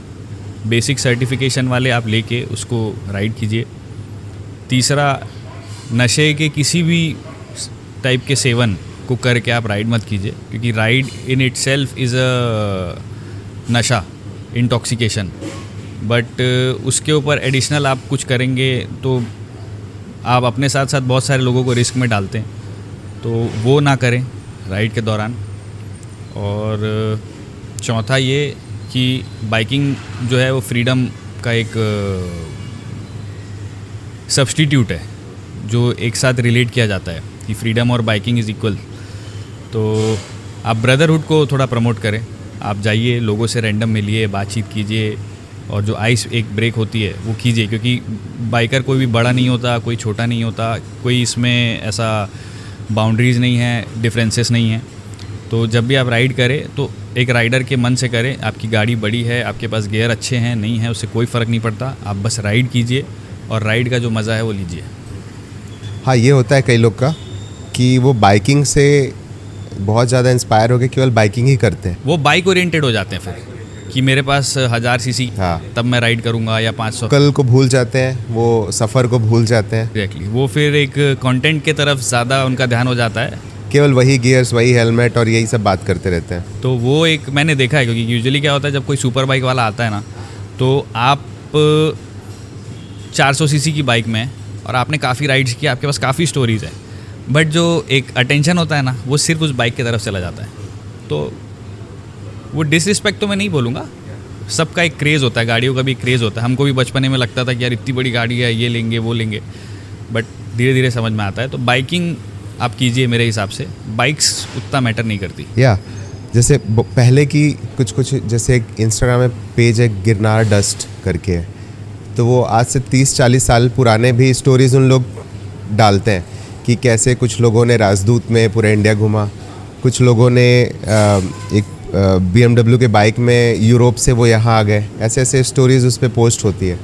बेसिक सर्टिफिकेशन वाले आप लेके उसको राइड कीजिए। तीसरा, नशे के किसी भी टाइप के सेवन को करके आप राइड मत कीजिए, क्योंकि ride in it self is a नशा, इंटॉक्सिकेशन। बट उसके ऊपर एडिशनल आप कुछ करेंगे तो आप अपने साथ साथ बहुत सारे लोगों को रिस्क में डालते हैं, तो वो ना करें राइड के दौरान। और चौथा ये कि बाइकिंग जो है वो फ्रीडम का एक सब्स्टिट्यूट है जो एक साथ रिलेट किया जाता है कि फ्रीडम और बाइकिंग इज़ इक्वल। तो आप ब्रदरहुड को थोड़ा प्रमोट करें, आप जाइए, लोगों से रैंडम मिलिए, बातचीत कीजिए, और जो आइस एक ब्रेक होती है वो कीजिए, क्योंकि बाइकर कोई भी बड़ा नहीं होता, कोई छोटा नहीं होता, कोई इसमें ऐसा बाउंड्रीज़ नहीं है, डिफरेंसेस नहीं है। तो जब भी आप राइड करें तो एक राइडर के मन से करें। आपकी गाड़ी बड़ी है, आपके पास गियर अच्छे हैं, नहीं है, उससे कोई फ़र्क नहीं पड़ता, आप बस राइड कीजिए और राइड का जो मज़ा है वो लीजिए। हाँ, ये होता है कई लोग का कि वो बाइकिंग से बहुत ज़्यादा इंस्पायर होकर केवल बाइकिंग ही करते हैं। वो बाइक ओरिएंटेड हो जाते हैं फिर कि मेरे पास 1000 सीसी, हाँ, तब मैं राइड करूँगा, या 500। कल को भूल जाते हैं, वो सफ़र को भूल जाते हैं। एग्जैक्टली, वो फिर एक कंटेंट के तरफ ज़्यादा उनका ध्यान हो जाता है, केवल वही गियर्स, वही हेलमेट और यही सब बात करते रहते हैं। तो वो एक मैंने देखा है, क्योंकि यूजुअली क्या होता है जब कोई सुपर बाइक वाला आता है ना, तो आप 400 सीसी की बाइक में और आपने काफ़ी राइड्स किया, आपके पास काफ़ी स्टोरीज़ है, बट जो एक अटेंशन होता है ना वो सिर्फ उस बाइक की तरफ चला जाता है। तो वो डिसरिस्पेक्ट तो मैं नहीं बोलूँगा, सबका एक क्रेज़ होता है, गाड़ियों का भी क्रेज़ होता है। हमको भी बचपने में लगता था कि यार इतनी बड़ी गाड़ी है, ये लेंगे वो लेंगे, बट धीरे धीरे समझ में आता है। तो बाइकिंग आप कीजिए, मेरे हिसाब से बाइक्स उतना मैटर नहीं करती। या जैसे पहले की कुछ जैसे एक इंस्टाग्राम में पेज है गिरनार डस्ट करके है, तो वो आज से 30-40 साल पुराने भी स्टोरीज़ उन लोग डालते हैं कि कैसे कुछ लोगों ने राजदूत में पूरा इंडिया घूमा, कुछ लोगों ने एक BMW के बाइक में यूरोप से वो यहाँ आ गए। ऐसे ऐसे स्टोरीज़ उस पर पोस्ट होती है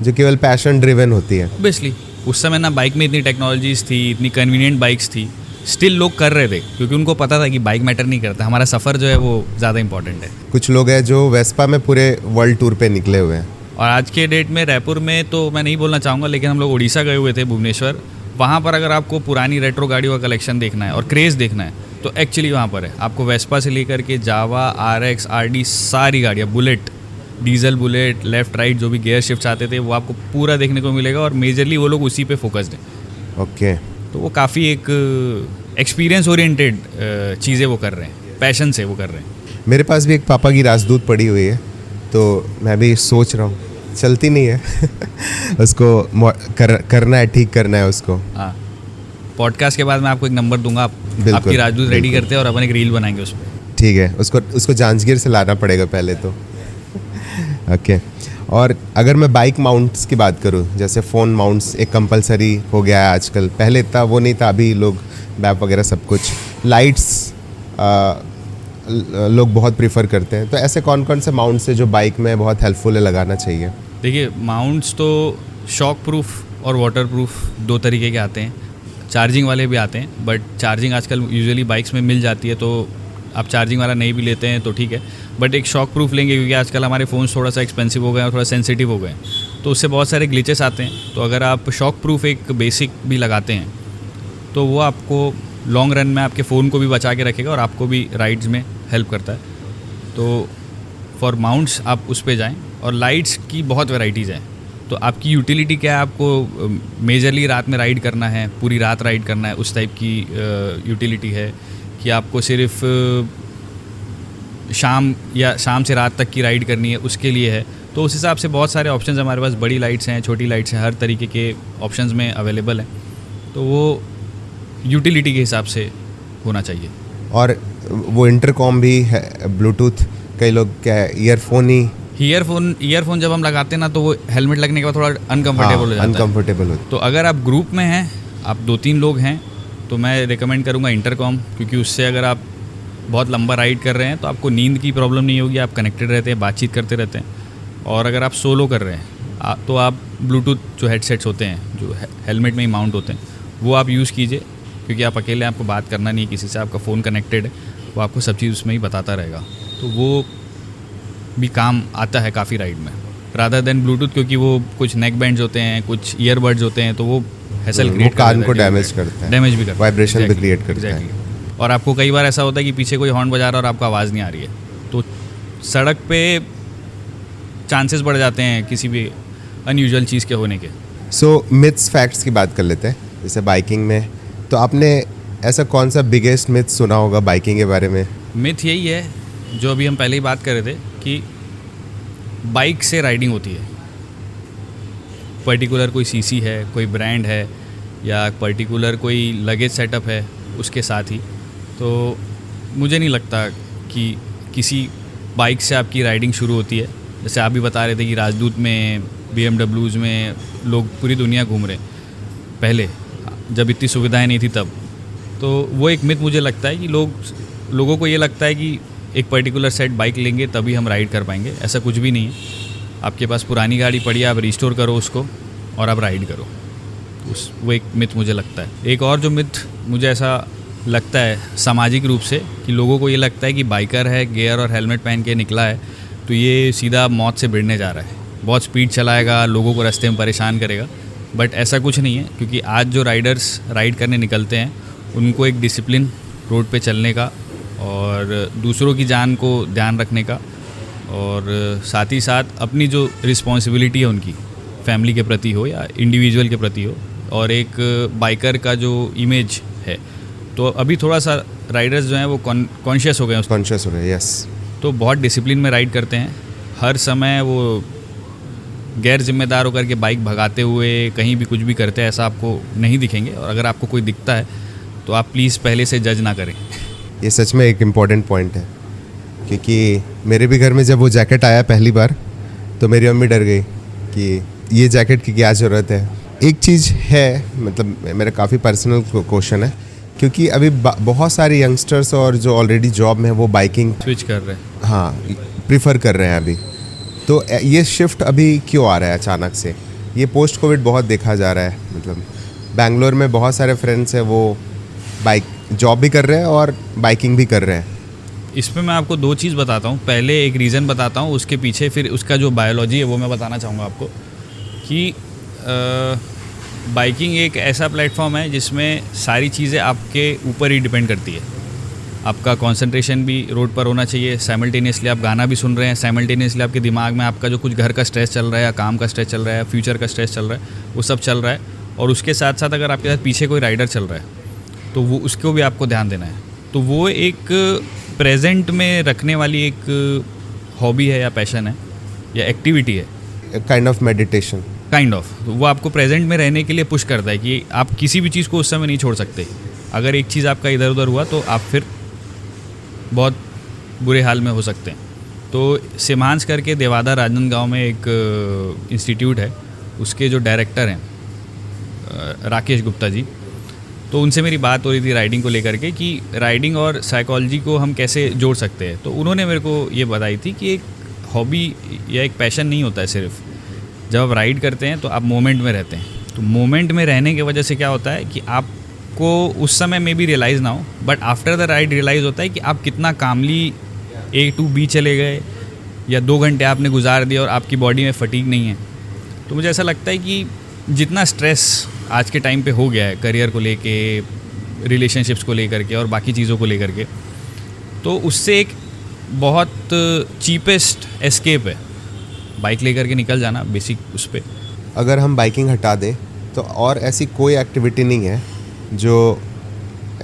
जो केवल पैशन ड्रिवन होती है। ऑब्वियसली उस समय ना बाइक में इतनी टेक्नोलॉजीज़ थी, इतनी कन्वीनियंट बाइक्स थी, स्टिल लोग कर रहे थे क्योंकि उनको पता था कि बाइक मैटर नहीं करता, हमारा सफ़र जो है वो ज़्यादा इंपॉर्टेंट है। कुछ लोग हैं जो वेस्पा में पूरे वर्ल्ड टूर पे निकले हुए हैं। और आज के डेट में रायपुर में तो मैं नहीं बोलना चाहूँगा, लेकिन हम लोग उड़ीसा गए हुए थे, भुवनेश्वर। वहाँ पर अगर आपको पुरानी रेट्रो गाड़ियों का कलेक्शन देखना है और क्रेज़ देखना है तो एक्चुअली वहाँ पर है। आपको वेस्पा से लेकर के जावा, RX, RD सारी गाड़ियाँ, bullet, diesel bullet, left right जो भी गियर शिफ्ट आते थे वो आपको पूरा देखने को मिलेगा, और मेजरली वो लोग उसी पे फोकस्ड हैं। ओके, तो वो काफ़ी एक एक्सपीरियंस ओरिएंटेड चीज़ें वो कर रहे हैं, पैशन से वो कर रहे हैं। मेरे पास भी एक पापा की राजदूत पड़ी हुई है, तो मैं भी सोच रहा हूँ, चलती नहीं है उसको करना है, ठीक करना है उसको। हाँ, पॉडकास्ट के बाद मैं आपको एक नंबर दूंगा, आपकी राजदूत रेडी करते हैं और अपन एक रील बनाएंगे उस पर। ठीक है, उसको जांजगीर से लाना पड़ेगा पहले तो। ओके, और अगर मैं बाइक माउंट्स की बात करूँ, जैसे फ़ोन माउंट्स एक कंपलसरी हो गया है आजकल, पहले इतना वो नहीं था, अभी लोग बैप वगैरह सब कुछ, लाइट्स लोग बहुत प्रीफर करते हैं। तो ऐसे कौन कौन से माउंट्स है जो बाइक में बहुत हेल्पफुल है, लगाना चाहिए? देखिए, माउंट्स तो शॉक प्रूफ और वाटर प्रूफ दो तरीके के आते हैं, चार्जिंग वाले भी आते हैं, बट चार्जिंग आजकल यूजुअली बाइक्स में मिल जाती है, तो आप चार्जिंग वाला नहीं भी लेते हैं तो ठीक है, बट एक शॉक प्रूफ लेंगे क्योंकि आजकल हमारे फ़ोन्स थोड़ा सा एक्सपेंसिव हो गए हैं और थोड़ा सेंसिटिव हो गए हैं, तो उससे बहुत सारे ग्लिचेस आते हैं। तो अगर आप शॉक प्रूफ एक बेसिक भी लगाते हैं तो वो आपको लॉन्ग रन में आपके फ़ोन को भी बचा के रखेगा और आपको भी राइड्स में हेल्प करता है। तो फॉर माउंट्स आप उस पे जाएँ। और लाइट्स की बहुत वैराइटीज़ हैं, तो आपकी यूटिलिटी क्या है, आपको मेजरली रात में राइड करना है, पूरी रात राइड करना है, उस टाइप की यूटिलिटी है कि आपको सिर्फ शाम या शाम से रात तक की राइड करनी है, उसके लिए है। तो उस हिसाब से बहुत सारे ऑप्शंस हमारे पास, बड़ी लाइट्स हैं, छोटी लाइट्स हैं, हर तरीके के ऑप्शंस में अवेलेबल हैं, तो वो यूटिलिटी के हिसाब से होना चाहिए। और वो इंटरकॉम भी है, ब्लूटूथ, कई लोग क्या है ईयरफोन जब हम लगाते हैं ना तो वो हेलमेट लगने के बाद थोड़ा अनकंफर्टेबल हो जाता है। अनकंफर्टेबल हो। तो अगर आप ग्रुप में हैं, आप 2-3 लोग हैं, तो मैं रिकमेंड करूँगा इंटरकॉम, क्योंकि उससे अगर आप बहुत लंबा राइड कर रहे हैं तो आपको नींद की प्रॉब्लम नहीं होगी, आप कनेक्टेड रहते हैं, बातचीत करते रहते हैं। और अगर आप सोलो कर रहे हैं, तो आप ब्लूटूथ जो हेडसेट्स होते हैं जो हेलमेट में ही माउंट होते हैं वो आप यूज़ कीजिए, क्योंकि आप अकेले आपको बात करना नहीं है किसी से, आपका फ़ोन कनेक्टेड है, वो आपको सब चीज़ उसमें ही बताता रहेगा, तो वो भी काम आता है काफ़ी राइड में, रादर देन ब्लूटूथ, क्योंकि वो कुछ नेक बैंड्स होते हैं, कुछ ईयरबड्स होते हैं, तो वो हैसल क्रिएट कान को डैमेज करता है, डैमेज भी करता है, वाइब्रेशन भी क्रिएट करता है। और आपको कई बार ऐसा होता है कि पीछे कोई हॉर्न बजा रहा है और आपको आवाज़ नहीं आ रही है, तो सड़क पे चांसेस बढ़ जाते हैं किसी भी अनयूजुअल चीज़ के होने के। सो मिथ्स फैक्ट्स की बात कर लेते हैं, जैसे बाइकिंग में, तो आपने ऐसा कौन सा बिगेस्ट मिथ सुना होगा बाइकिंग के बारे में? मिथ यही है जो अभी हम पहले ही बात कर रहे थे कि बाइक से राइडिंग होती है, पर्टिकुलर कोई सीसी है, कोई ब्रांड है, या पर्टिकुलर कोई लगेज सेटअप है उसके साथ ही, तो मुझे नहीं लगता कि किसी बाइक से आपकी राइडिंग शुरू होती है। जैसे आप भी बता रहे थे कि राजदूत में, BMWs में लोग पूरी दुनिया घूम रहे पहले, जब इतनी सुविधाएं नहीं थी तब, तो वो एक मिथ मुझे लगता है कि लोगों को ये लगता है कि एक पर्टिकुलर सेट बाइक लेंगे तभी हम राइड कर पाएंगे। ऐसा कुछ भी नहीं है। आपके पास पुरानी गाड़ी पड़ी है, आप रिस्टोर करो उसको और आप राइड करो, वो एक मिथ मुझे लगता है। एक और जो मिथ मुझे ऐसा लगता है सामाजिक रूप से, कि लोगों को ये लगता है कि बाइकर है, गियर और हेलमेट पहन के निकला है, तो ये सीधा मौत से भिड़ने जा रहा है, बहुत स्पीड चलाएगा, लोगों को रास्ते में परेशान करेगा, बट ऐसा कुछ नहीं है। क्योंकि आज जो राइडर्स राइड करने निकलते हैं उनको एक डिसिप्लिन रोड पे चलने का और दूसरों की जान को ध्यान रखने का, और साथ ही साथ अपनी जो रिस्पॉन्सिबिलिटी है उनकी फैमिली के प्रति हो या इंडिविजुअल के प्रति हो, और एक बाइकर का जो इमेज है, तो अभी थोड़ा सा राइडर्स जो हैं वो कॉन्शियस हो गए हैं, कॉन्शियस हो गए, यस। तो बहुत डिसिप्लिन में राइड करते हैं, हर समय वो गैर जिम्मेदार होकर के बाइक भगाते हुए कहीं भी कुछ भी करते हैं, ऐसा आपको नहीं दिखेंगे। और अगर आपको कोई दिखता है तो आप प्लीज़ पहले से जज ना करें। ये सच में एक इम्पॉर्टेंट पॉइंट है, क्योंकि मेरे भी घर में जब वो जैकेट आया पहली बार तो मेरी मम्मी डर गई कि ये जैकेट की क्या ज़रूरत है। एक चीज़ है, मतलब मेरा काफ़ी पर्सनल क्वेश्चन है, क्योंकि अभी बहुत सारे यंगस्टर्स और जो ऑलरेडी जॉब में है वो बाइकिंग स्विच कर रहे हैं, हाँ, प्रीफर कर रहे हैं अभी। तो ये शिफ्ट अभी क्यों आ रहा है अचानक से? ये पोस्ट कोविड बहुत देखा जा रहा है, मतलब बैंगलोर में बहुत सारे फ्रेंड्स हैं वो बाइक जॉब भी कर रहे हैं और बाइकिंग भी कर रहे हैं। इसमें मैं आपको दो चीज़ बताता हूँ। पहले एक रीज़न बताता हूँ, उसके पीछे फिर उसका जो बायोलॉजी है वो मैं बताना चाहूँगा आपको कि बाइकिंग एक ऐसा प्लेटफॉर्म है जिसमें सारी चीज़ें आपके ऊपर ही डिपेंड करती है। आपका कंसंट्रेशन भी रोड पर होना चाहिए, साइमल्टेनियसली आप गाना भी सुन रहे हैं, साइमल्टेनियसली आपके दिमाग में आपका जो कुछ घर का स्ट्रेस चल रहा है या काम का स्ट्रेस चल रहा है, फ्यूचर का स्ट्रेस चल रहा है, वो सब चल रहा है। और उसके साथ साथ अगर आपके साथ पीछे कोई राइडर चल रहा है तो वो उसको भी आपको ध्यान देना है। तो वो एक प्रेजेंट में रखने वाली एक हॉबी है या पैशन है या एक्टिविटी है, kind of meditation, kind of. वो आपको प्रेजेंट में रहने के लिए पुश करता है कि आप किसी भी चीज़ को उस समय नहीं छोड़ सकते। अगर एक चीज़ आपका इधर उधर हुआ तो आप फिर बहुत बुरे हाल में हो सकते हैं। तो सिमांस करके देवादा राजनांदगांव में एक इंस्टीट्यूट है, उसके जो डायरेक्टर हैं राकेश गुप्ता जी, तो उनसे मेरी बात हो रही थी राइडिंग को लेकर के कि राइडिंग और साइकोलॉजी को हम कैसे जोड़ सकते हैं। तो उन्होंने मेरे को ये बताई थी कि एक हॉबी या एक पैशन नहीं होता है सिर्फ। जब आप राइड करते हैं तो आप मोमेंट में रहते हैं, तो मोमेंट में रहने की वजह से क्या होता है कि आपको उस समय में भी रियलाइज़ ना हो, but after the ride realise होता है कि आप कितना कामली A to B चले गए या 2 घंटे आपने गुजार दिए और आपकी बॉडी में फटीग नहीं है। तो मुझे ऐसा लगता है कि जितना स्ट्रेस आज के टाइम पे हो गया है करियर को लेके, रिलेशनशिप्स को लेकर के और बाकी चीज़ों को लेकर के, तो उससे एक बहुत चीपेस्ट एस्केप है बाइक लेकर के निकल जाना बेसिक उस पर। अगर हम बाइकिंग हटा दें तो और ऐसी कोई एक्टिविटी नहीं है जो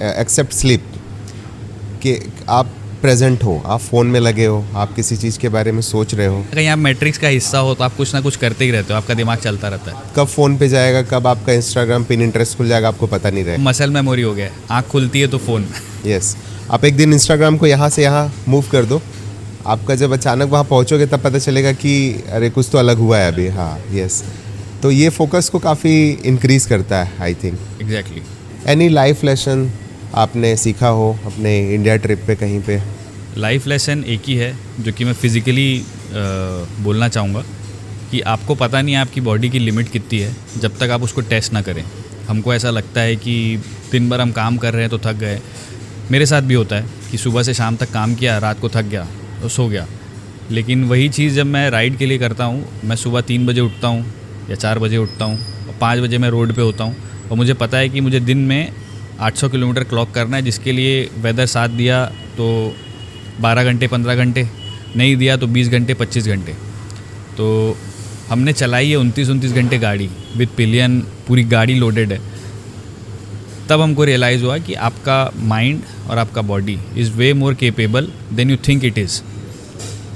एक्सेप्ट स्लीप कि आप प्रेजेंट हो, आप फ़ोन में लगे हो, आप किसी चीज़ के बारे में सोच रहे हो। कहीं आप मैट्रिक्स का हिस्सा हो तो आप कुछ ना कुछ करते ही रहते हो, आपका दिमाग चलता रहता है। कब फ़ोन पे जाएगा, कब आपका इंस्टाग्राम पिनिंटरेस्ट खुल जाएगा, आपको पता नहीं रहेगा। मसल मेमोरी हो गया है, आँख खुलती है तो फ़ोन। यस, आप एक दिन इंस्टाग्राम को यहाँ से यहाँ मूव कर दो, आपका जब अचानक वहाँ पहुँचोगे तब पता चलेगा कि अरे कुछ तो अलग हुआ है अभी। हाँ, यस, तो ये फोकस को काफ़ी इंक्रीज़ करता है I think. Exactly. Any life lesson आपने सीखा हो अपने इंडिया ट्रिप पे कहीं पे? लाइफ लेसन एक ही है जो कि मैं फिज़िकली बोलना चाहूँगा कि आपको पता नहीं है आपकी बॉडी की लिमिट कितनी है जब तक आप उसको टेस्ट ना करें। हमको ऐसा लगता है कि दिन भर हम काम कर रहे हैं तो थक गए। मेरे साथ भी होता है कि सुबह से शाम तक काम किया, रात को थक गया तो सो गया। लेकिन वही चीज़ जब मैं राइड के लिए करता हूँ, मैं सुबह 3 बजे उठता हूँ या 4 बजे उठता हूँ और 5 बजे मैं रोड पे होता हूँ और मुझे पता है कि मुझे दिन में 800 किलोमीटर क्लॉक करना है, जिसके लिए वेदर साथ दिया तो 12 घंटे 15 घंटे, नहीं दिया तो 20 घंटे 25 घंटे। तो हमने चलाई है 29 घंटे गाड़ी विद पिलियन, पूरी गाड़ी लोडेड है। तब हमको रियलाइज़ हुआ कि आपका माइंड और आपका body is way more capable than you think it is.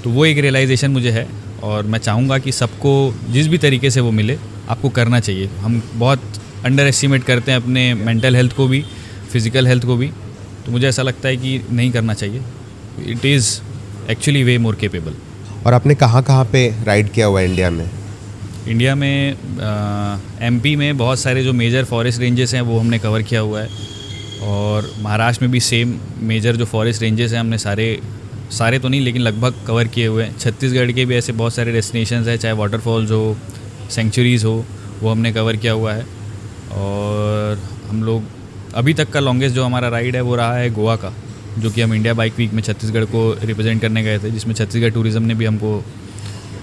तो वो एक रियलाइजेशन मुझे है और मैं चाहूँगा कि सबको जिस भी तरीके से वो मिले आपको करना चाहिए। हम बहुत अंडर एस्टिमेट करते हैं अपने मेंटल हेल्थ को भी, फिज़िकल हेल्थ को भी। तो मुझे ऐसा लगता है कि नहीं करना चाहिए। It is actually way more capable. और आपने कहाँ कहाँ पे राइड किया हुआ है इंडिया में? इंडिया में एमपी में बहुत सारे जो मेजर फॉरेस्ट रेंजेस हैं वो हमने कवर किया हुआ है, और महाराष्ट्र में भी सेम मेजर जो फॉरेस्ट रेंजेस हैं हमने सारे तो नहीं लेकिन लगभग कवर किए हुए हैं। छत्तीसगढ़ के भी ऐसे बहुत सारे डेस्टिनेशंस हैं, चाहे वाटरफॉल्स हो, सेंचुरीज़ हो, वो हमने कवर किया हुआ है। और हम लोग अभी तक का लॉन्गेस्ट जो हमारा राइड है वो रहा है गोवा का, जो कि हम इंडिया बाइक वीक में छत्तीसगढ़ को रिप्रेजेंट करने गए थे, जिसमें छत्तीसगढ़ टूरिज़्म ने भी हमको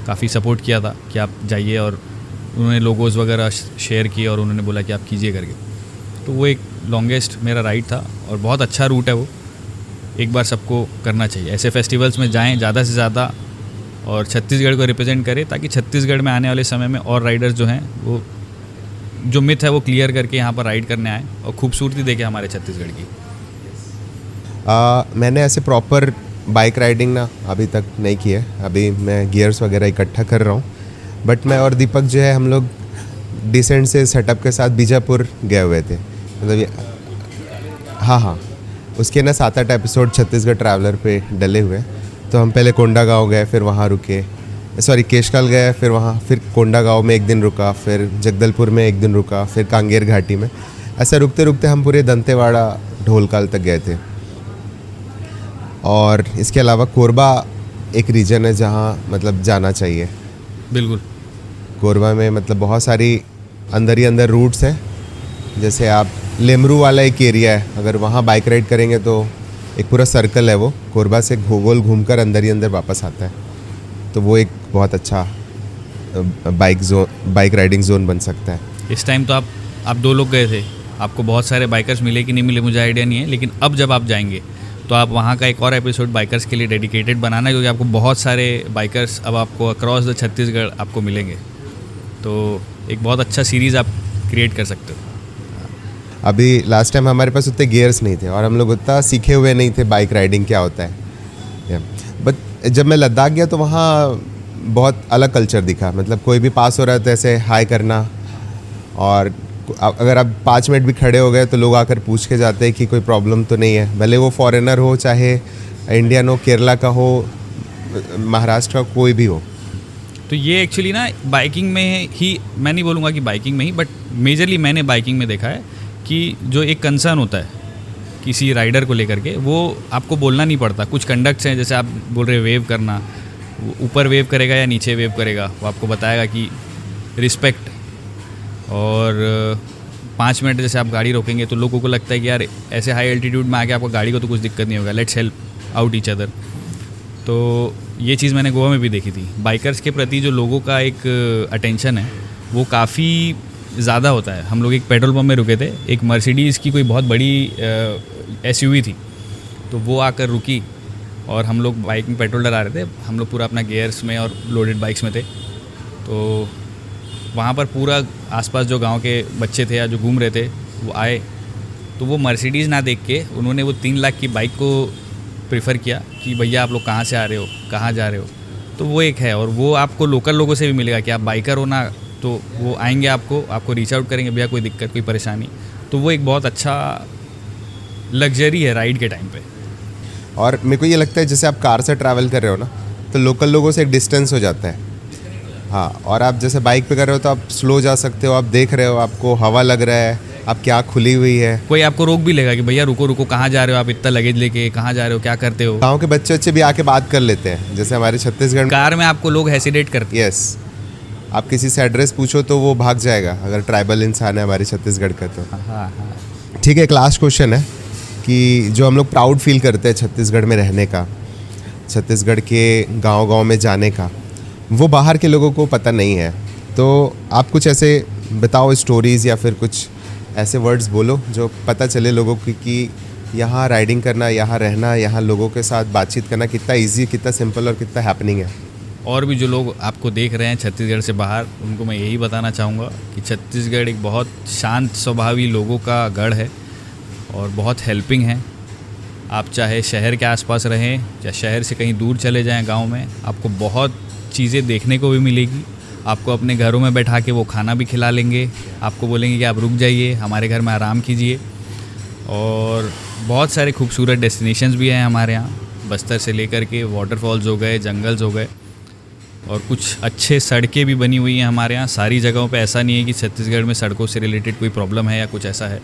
काफ़ी सपोर्ट किया था कि आप जाइए, और उन्होंने लोगोज़ वगैरह शेयर किए और उन्होंने बोला कि आप कीजिए करके। तो वो एक लॉन्गेस्ट मेरा राइड था और बहुत अच्छा रूट है वो, एक बार सबको करना चाहिए। ऐसे फेस्टिवल्स में जाएं ज़्यादा से ज़्यादा और छत्तीसगढ़ को रिप्रेजेंट करें, ताकि छत्तीसगढ़ में आने वाले समय में और राइडर्स जो हैं वो जो मिथ है वो क्लियर करके यहाँ पर राइड करने आएँ और खूबसूरती देखें हमारे छत्तीसगढ़ की। मैंने ऐसे प्रॉपर बाइक राइडिंग ना अभी तक नहीं की है। अभी मैं गियर्स वगैरह इकट्ठा कर रहा हूँ। बट मैं और दीपक जो है हम लोग डिसेंट से सेटअप के साथ बीजापुर गए हुए थे। मतलब ये हाँ उसके ना 7-8 एपिसोड छत्तीसगढ़ ट्रैवलर पे डले हुए। तो हम पहले कोंडागांव गए, फिर वहाँ रुके, केशकाल गए, फिर कोंडागांव में एक दिन रुका, फिर जगदलपुर में एक दिन रुका, फिर कांगेर घाटी में। ऐसा रुकते रुकते हम पूरे दंतेवाड़ा ढोलकाल तक गए थे। और इसके अलावा कोरबा एक रीजन है जहाँ मतलब जाना चाहिए। बिल्कुल, कोरबा में मतलब बहुत सारी अंदर ही अंदर रूट्स हैं। जैसे आप लेमरू वाला एक एरिया है, अगर वहाँ बाइक राइड करेंगे तो एक पूरा सर्कल है, वो कोरबा से गोल घूमकर अंदर ही अंदर वापस आता है। तो वो एक बहुत अच्छा बाइक राइडिंग जोन बन सकता है। इस टाइम तो आप 2 लोग गए थे, आपको बहुत सारे बाइकर्स मिले कि नहीं मिले मुझे आइडिया नहीं है, लेकिन अब जब आप जाएंगे तो आप वहाँ का एक और एपिसोड बाइकर्स के लिए डेडिकेटेड बनाना, क्योंकि आपको बहुत सारे बाइकर्स अब आपको अक्रॉस द छत्तीसगढ़ आपको मिलेंगे। तो एक बहुत अच्छा सीरीज़ आप क्रिएट कर सकते हो। अभी लास्ट टाइम हमारे पास उतने गियर्स नहीं थे और हम लोग उतना सीखे हुए नहीं थे बाइक राइडिंग क्या होता है। बट जब मैं लद्दाख गया तो वहाँ बहुत अलग कल्चर दिखा। मतलब कोई भी पास हो रहा है तो ऐसे हाई करना, और अगर आप 5 मिनट भी खड़े हो गए तो लोग आकर पूछ के जाते हैं कि कोई प्रॉब्लम तो नहीं है, भले वो फॉरेनर हो, चाहे इंडियन हो, केरला का हो, महाराष्ट्र का कोई भी हो। तो ये एक्चुअली ना बाइकिंग में ही, मैं नहीं बोलूँगा कि बाइकिंग में ही, बट मेजरली मैंने बाइकिंग में देखा है कि जो एक कंसर्न होता है किसी राइडर को लेकर के, वो आपको बोलना नहीं पड़ता। कुछ कंडक्ट्स हैं, जैसे आप बोल रहे वेव करना, ऊपर वेव करेगा या नीचे वेव करेगा, वो आपको बताएगा कि रिस्पेक्ट। और 5 मिनट जैसे आप गाड़ी रोकेंगे तो लोगों को लगता है कि यार ऐसे हाई एल्टीट्यूड में आके आपको गाड़ी को तो कुछ दिक्कत नहीं होगा, let's help out each other. तो ये चीज़ मैंने गोवा में भी देखी थी। बाइकर्स के प्रति जो लोगों का एक अटेंशन है वो काफ़ी ज़्यादा होता है। हम लोग एक पेट्रोल पंप में रुके थे, एक मर्सिडीज़ की कोई बहुत बड़ी SUV थी, तो वो आकर रुकी और हम लोग बाइक में पेट्रोल डला रहे थे। हम लोग पूरा अपना गियर्स में और लोडेड बाइक्स में थे। तो वहाँ पर पूरा आसपास जो गांव के बच्चे थे या जो घूम रहे थे वो आए, तो वो मर्सिडीज़ ना देख के उन्होंने वो 3 लाख की बाइक को प्रेफर किया कि भैया आप लोग कहाँ से आ रहे हो, कहाँ जा रहे हो। तो वो एक है, और वो आपको लोकल लोगों से भी मिलेगा कि आप बाइकर हो ना, तो वो आएंगे आपको रीच आउट करेंगे, भैया कोई दिक्कत कोई परेशानी। तो वो एक बहुत अच्छा लग्जरी है राइड के टाइम पे। और मेरे को ये लगता है जैसे आप कार से ट्रैवल कर रहे हो ना, तो लोकल लोगों से एक डिस्टेंस हो जाता है। हाँ, और आप जैसे बाइक पे कर रहे हो तो आप स्लो जा सकते हो, आप देख रहे हो, आपको हवा लग रहा है, आपकी आँख खुली हुई है। कोई आपको रोक भी लेगा कि भैया रुको कहाँ जा रहे हो आप, इतना लगेज लेके कहाँ जा रहे हो, क्या करते हो। गाँव के बच्चे भी आके बात कर लेते हैं, जैसे हमारे छत्तीसगढ़ कार में आपको लोग हेसिटेट करते हैं। यस, आप किसी से एड्रेस पूछो तो वो भाग जाएगा, अगर ट्राइबल इंसान है हमारे छत्तीसगढ़ का तो। हाँ हाँ। ठीक है, एक लास्ट क्वेश्चन है कि जो हम लोग प्राउड फील करते हैं छत्तीसगढ़ में रहने का, छत्तीसगढ़ के गांव-गांव में जाने का, वो बाहर के लोगों को पता नहीं है। तो आप कुछ ऐसे बताओ स्टोरीज़ या फिर कुछ ऐसे वर्ड्स बोलो जो पता चले लोगों को कि यहाँ राइडिंग करना, यहाँ रहना, यहाँ लोगों के साथ बातचीत करना कितना ईजी, कितना सिंपल और कितना हैपनिंग है। और भी जो लोग आपको देख रहे हैं छत्तीसगढ़ से बाहर, उनको मैं यही बताना चाहूँगा कि छत्तीसगढ़ एक बहुत शांत स्वभावी लोगों का गढ़ है और बहुत हेल्पिंग है। आप चाहे शहर के आसपास रहें या शहर से कहीं दूर चले जाएं गांव में, आपको बहुत चीज़ें देखने को भी मिलेगी। आपको अपने घरों में बैठा के वो खाना भी खिला लेंगे, आपको बोलेंगे कि आप रुक जाइए, हमारे घर में आराम कीजिए। और बहुत सारे खूबसूरत डेस्टिनेशंस भी हैं हमारे यहाँ, बस्तर से लेकर के वाटरफॉल्स हो गए, जंगल्स हो गए, और कुछ अच्छे सड़कें भी बनी हुई हैं हमारे यहाँ। सारी जगहों पे ऐसा नहीं है कि छत्तीसगढ़ में सड़कों से रिलेटेड कोई प्रॉब्लम है या कुछ ऐसा है।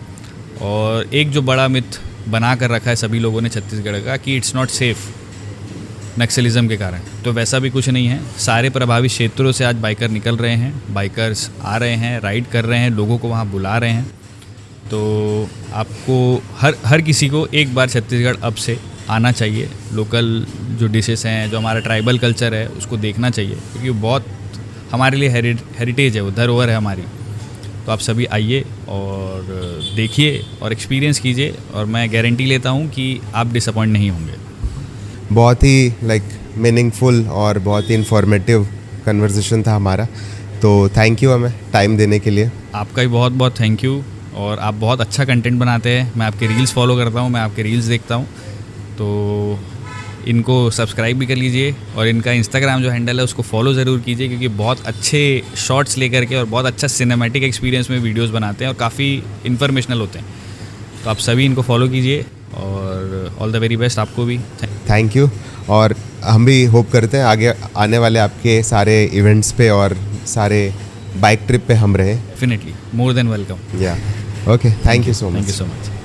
और एक जो बड़ा मिथ बना कर रखा है सभी लोगों ने छत्तीसगढ़ का कि इट्स नॉट सेफ़ नक्सलिज़म के कारण, तो वैसा भी कुछ नहीं है। सारे प्रभावित क्षेत्रों से आज बाइकर निकल रहे हैं, बाइकर्स आ रहे हैं, राइड कर रहे हैं, लोगों को वहाँ बुला रहे हैं। तो आपको हर किसी को एक बार छत्तीसगढ़ अब से आना चाहिए। लोकल जो डिशेस हैं, जो हमारा ट्राइबल कल्चर है, उसको देखना चाहिए, क्योंकि वो बहुत हमारे लिए हेरिटेज है, वो धरोहर है हमारी। तो आप सभी आइए और देखिए और एक्सपीरियंस कीजिए, और मैं गारंटी लेता हूँ कि आप डिसअपॉइंट नहीं होंगे। बहुत ही मीनिंगफुल और बहुत ही इन्फॉर्मेटिव कन्वर्सेशन था हमारा, तो थैंक यू हमें टाइम देने के लिए। आपका भी बहुत बहुत थैंक यू, और आप बहुत अच्छा कंटेंट बनाते हैं। मैं आपके रील्स फॉलो करता हूँ, मैं आपके रील्स देखता हूँ, तो इनको सब्सक्राइब भी कर लीजिए और इनका इंस्टाग्राम जो हैंडल है उसको फॉलो ज़रूर कीजिए, क्योंकि बहुत अच्छे शॉट्स लेकर के और बहुत अच्छा सिनेमैटिक एक्सपीरियंस में वीडियोस बनाते हैं और काफ़ी इन्फॉर्मेशनल होते हैं। तो आप सभी इनको फॉलो कीजिए और ऑल द वेरी बेस्ट आपको भी। थैंक यू, और हम भी होप करते हैं आगे आने वाले आपके सारे इवेंट्स पे और सारे बाइक ट्रिप पे हम रहें। Definitely, more than welcome. या okay, thank you so much. Thank you so much.